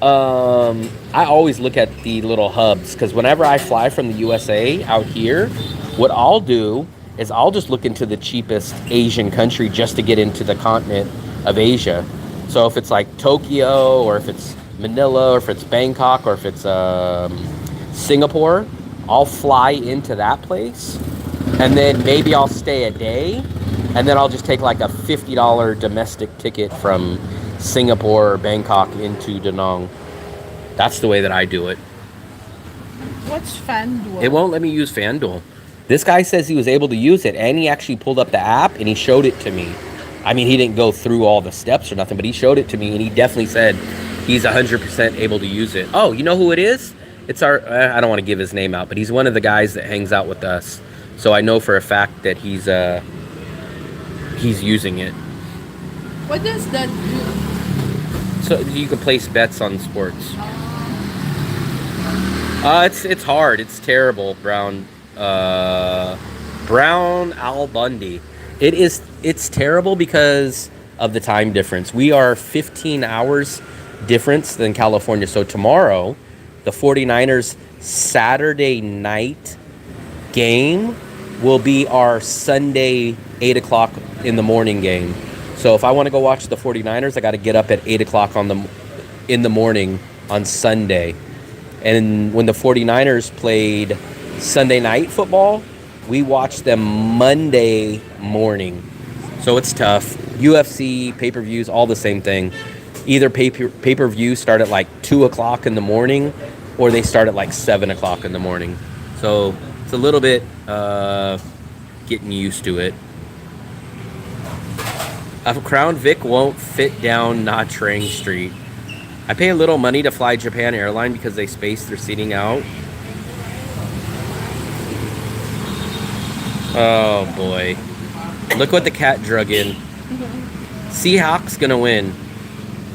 I always look at the little hubs because whenever I fly from the USA out here, what I'll do is I'll just look into the cheapest Asian country just to get into the continent of Asia. So if it's like Tokyo, or if it's Manila, or if it's Bangkok, or if it's Singapore, I'll fly into that place, and then maybe I'll stay a day, and then I'll just take like a $50 domestic ticket from Singapore or Bangkok into Da Nang. That's the way that I do it. What's FanDuel? It won't let me use FanDuel. This guy says he was able to use it, and he actually pulled up the app and he showed it to me. I mean, he didn't go through all the steps or nothing, but he showed it to me, and he definitely said he's 100% able to use it. Oh, you know who it is? It's our, I don't want to give his name out, but he's one of the guys that hangs out with us. So I know for a fact that he's using it. What does that do? So you can place bets on sports. It's hard. It's terrible, Brown Al Bundy. It's terrible because of the time difference. We are 15 hours difference than California. So tomorrow, the 49ers Saturday night game will be our Sunday 8 o'clock in the morning game. So if I want to go watch the 49ers, I got to get up at 8 o'clock in the morning on Sunday. And when the 49ers played Sunday night football, we watched them Monday morning. So it's tough. UFC, pay-per-views, all the same thing. Either pay-per-view start at like 2 o'clock in the morning, or they start at like 7 o'clock in the morning. So it's a little bit getting used to it. A Crown Vic won't fit down Nha Trang Street. I pay a little money to fly Japan Airline because they space their seating out. Oh boy. Look what the cat drug in. Seahawks gonna win.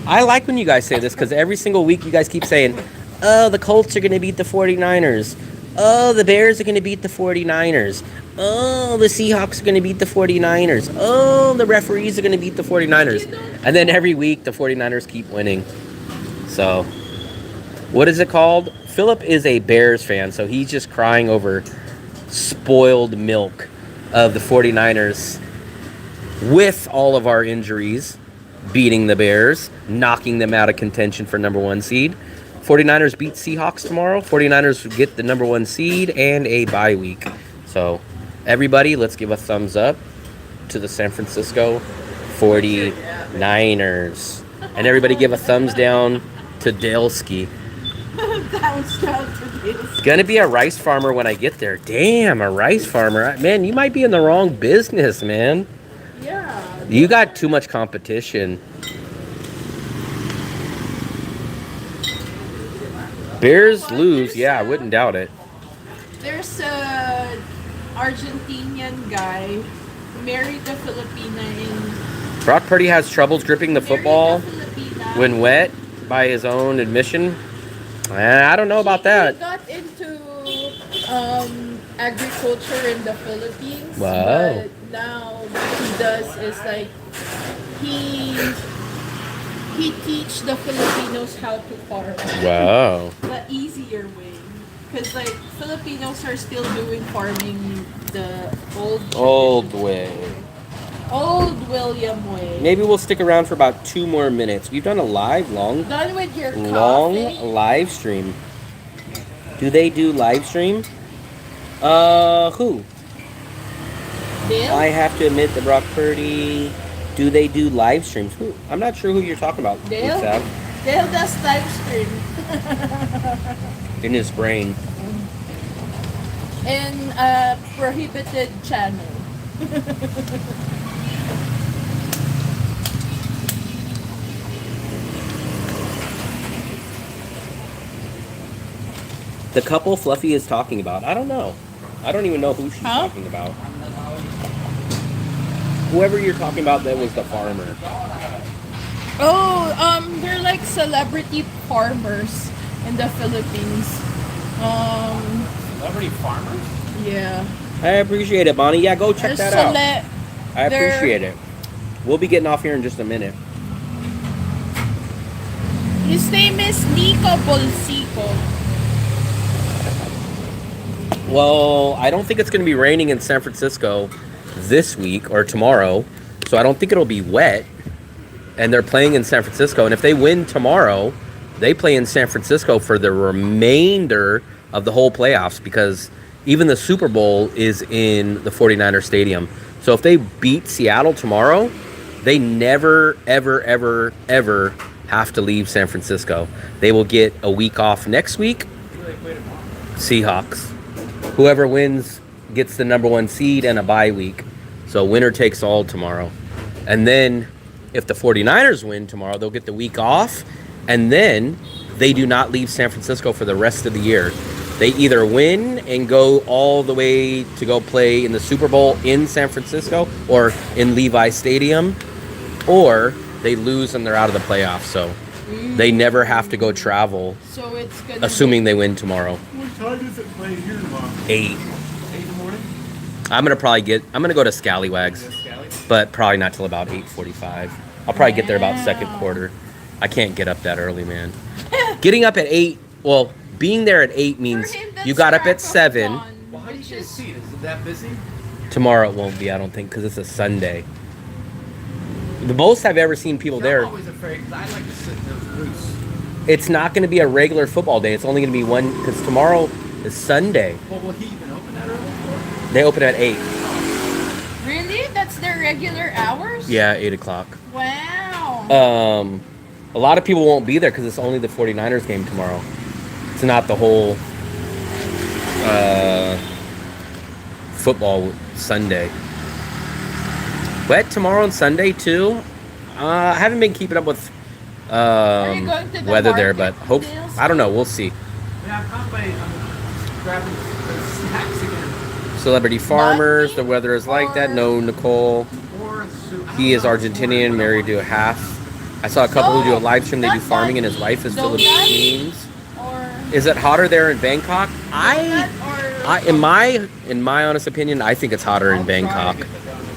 I like when you guys say this because every single week you guys keep saying, oh, the Colts are gonna beat the 49ers. Oh, the Bears are gonna beat the 49ers. Oh, the Seahawks are gonna beat the 49ers. Oh, the referees are gonna beat the 49ers. And then every week the 49ers keep winning. So, what is it called? Philip is a Bears fan, so he's just crying over spoiled milk of the 49ers with all of our injuries, beating the Bears, knocking them out of contention for number 1 seed. 49ers beat Seahawks tomorrow. 49ers get the number 1 seed and a bye week. So, everybody, let's give a thumbs up to the San Francisco 49ers. And everybody give a thumbs down to Daleski. Gonna be a rice farmer when I get there. Damn, a rice farmer. Man, you might be in the wrong business, man. Yeah. You got too much competition. Bears lose. Yeah, I wouldn't doubt it. There's a Argentinian guy who married a Filipina in... Brock Purdy has troubles gripping the football when wet by his own admission. I don't know about that. He got into agriculture in the Philippines. Wow. But now what he does is like he teach the Filipinos how to farm. Wow. The easier way. Because like Filipinos are still doing farming the old way. Old William way. Maybe we'll stick around for about 2 more minutes. We've done a long Done with your live stream. Do they do live stream? Who? Dale? I have to admit that Brock Purdy. Do they do live streams? Who? I'm not sure who you're talking about. Dale? What's that? Dale does live stream. In his brain. In a prohibited channel. The couple Fluffy is talking about. I don't know. I don't even know who she's talking about. Whoever you're talking about, that was the farmer. Oh, they're like celebrity farmers in the Philippines. Celebrity farmers? Yeah. I appreciate it, Bonnie. Yeah, go check that out. I appreciate it. We'll be getting off here in just a minute. His name is Nico Bolsico. Well, I don't think it's going to be raining in San Francisco this week or tomorrow, so I don't think it'll be wet. And they're playing in San Francisco, and if they win tomorrow, they play in San Francisco for the remainder of the whole playoffs, because even the Super Bowl is in the 49ers stadium. So if they beat Seattle tomorrow, they never, ever, ever, ever have to leave San Francisco. They will get a week off next week. Seahawks. Whoever wins gets the number 1 seed and a bye week. So winner takes all tomorrow. And then if the 49ers win tomorrow, they'll get the week off. And then they do not leave San Francisco for the rest of the year. They either win and go all the way to go play in the Super Bowl in San Francisco or in Levi Stadium, or they lose and they're out of the playoffs. So they never have to go travel, So it's gonna assuming they win tomorrow. What time does it play here tomorrow? 8. 8 in the morning? I'm gonna go to Scallywags, but probably not till about 8:45. I'll probably get there about second quarter. I can't get up that early, man. Getting up at 8, well, being there at 8 means For him, that's you got up at crack of 7. dawn, Well, how do you which get a is- seat? Is it that busy? Tomorrow it won't be, I don't think, because it's a Sunday. The most I've ever seen people there, I'm always afraid because I like to sit in those booths. it's not going to be a regular football day. It's only going to be one, because tomorrow is Sunday. Well, will he even open that early? They open at 8. Really? That's their regular hours? Yeah, 8 o'clock. Wow. A lot of people won't be there because it's only the 49ers game tomorrow. It's not the whole football Sunday. Wet tomorrow and Sunday too. I haven't been keeping up with Are you going to the weather there, but market hope deals? I don't know. We'll see. Yeah, I'm grabbing the snacks again. Celebrity farmers. The weather is like that. No, Nicole. Or soup. He is Argentinian, married to a half. I saw a couple who do a live stream. They do farming, and his wife is Philippines. Or Is it hotter there in Bangkok? In my honest opinion, I think it's hotter in Bangkok.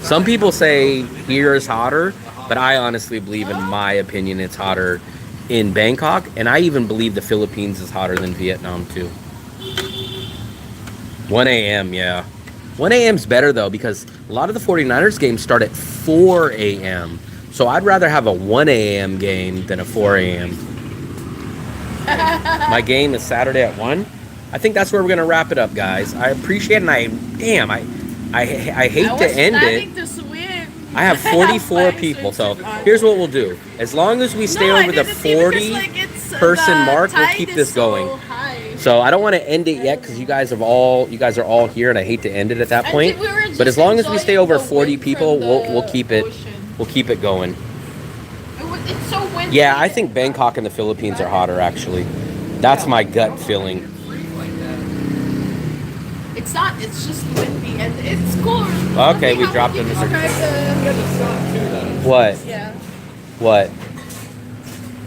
Some people say here is hotter, but I honestly believe, in my opinion, it's hotter in Bangkok, and I even believe the Philippines is hotter than Vietnam too. 1 a.m. Yeah, 1 a.m.'s better though, because a lot of the 49ers games start at 4 a.m. So I'd rather have a 1 a.m. game than a 4 a.m. My game is Saturday at 1. I think that's where we're gonna wrap it up, guys. I appreciate it, and I hate to end it. To swim. I have 44 people, so here's what we'll do. As long as we stay over the 40 person mark, we'll keep this going. So I don't want to end it yet because you guys are all here, and I hate to end it at that point. But as long as we stay over 40 people, we'll keep it going. It's so windy. Yeah, I think Bangkok and the Philippines are hotter, actually. That's my gut feeling. It's not. It's just windy and it's cooler. Okay, we dropped in this. What? Yeah. What?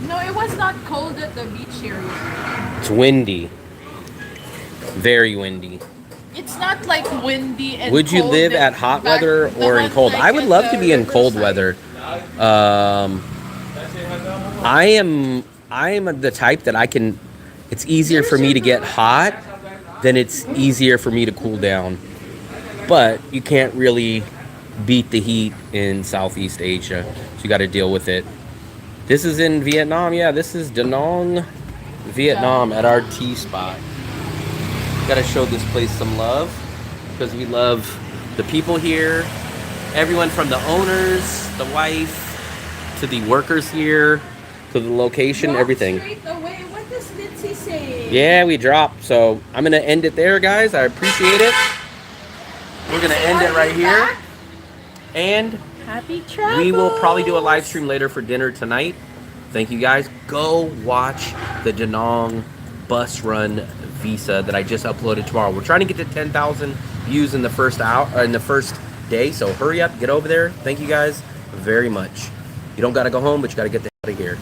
No, it was not cold at the beach area. It's windy. Very windy. It's not like windy and Would you cold live and at hot back- weather or in not cold? like I would at love the to be in cold riverside. weather. I am the type that I can. It's easier for me to get hot than it's easier for me to cool down. But you can't really beat the heat in Southeast Asia, so you got to deal with it. This is in Vietnam. Yeah, this is Da Nang, Vietnam, at our tea spot. Got to show this place some love because we love the people here. Everyone from the owners, the wife, to the workers here, to the location, Walk everything. straight away. What does Lindsay say? Yeah, we dropped. So I'm going to end it there, guys. I appreciate it. We're going to end it right here. And Happy travels. we will probably do a live stream later for dinner tonight. Thank you, guys. Go watch the Da Nang bus run visa that I just uploaded tomorrow. We're trying to get to 10,000 views in the first day. So hurry up, get over there. Thank you guys very much. You don't got to go home, but you got to get the out of here.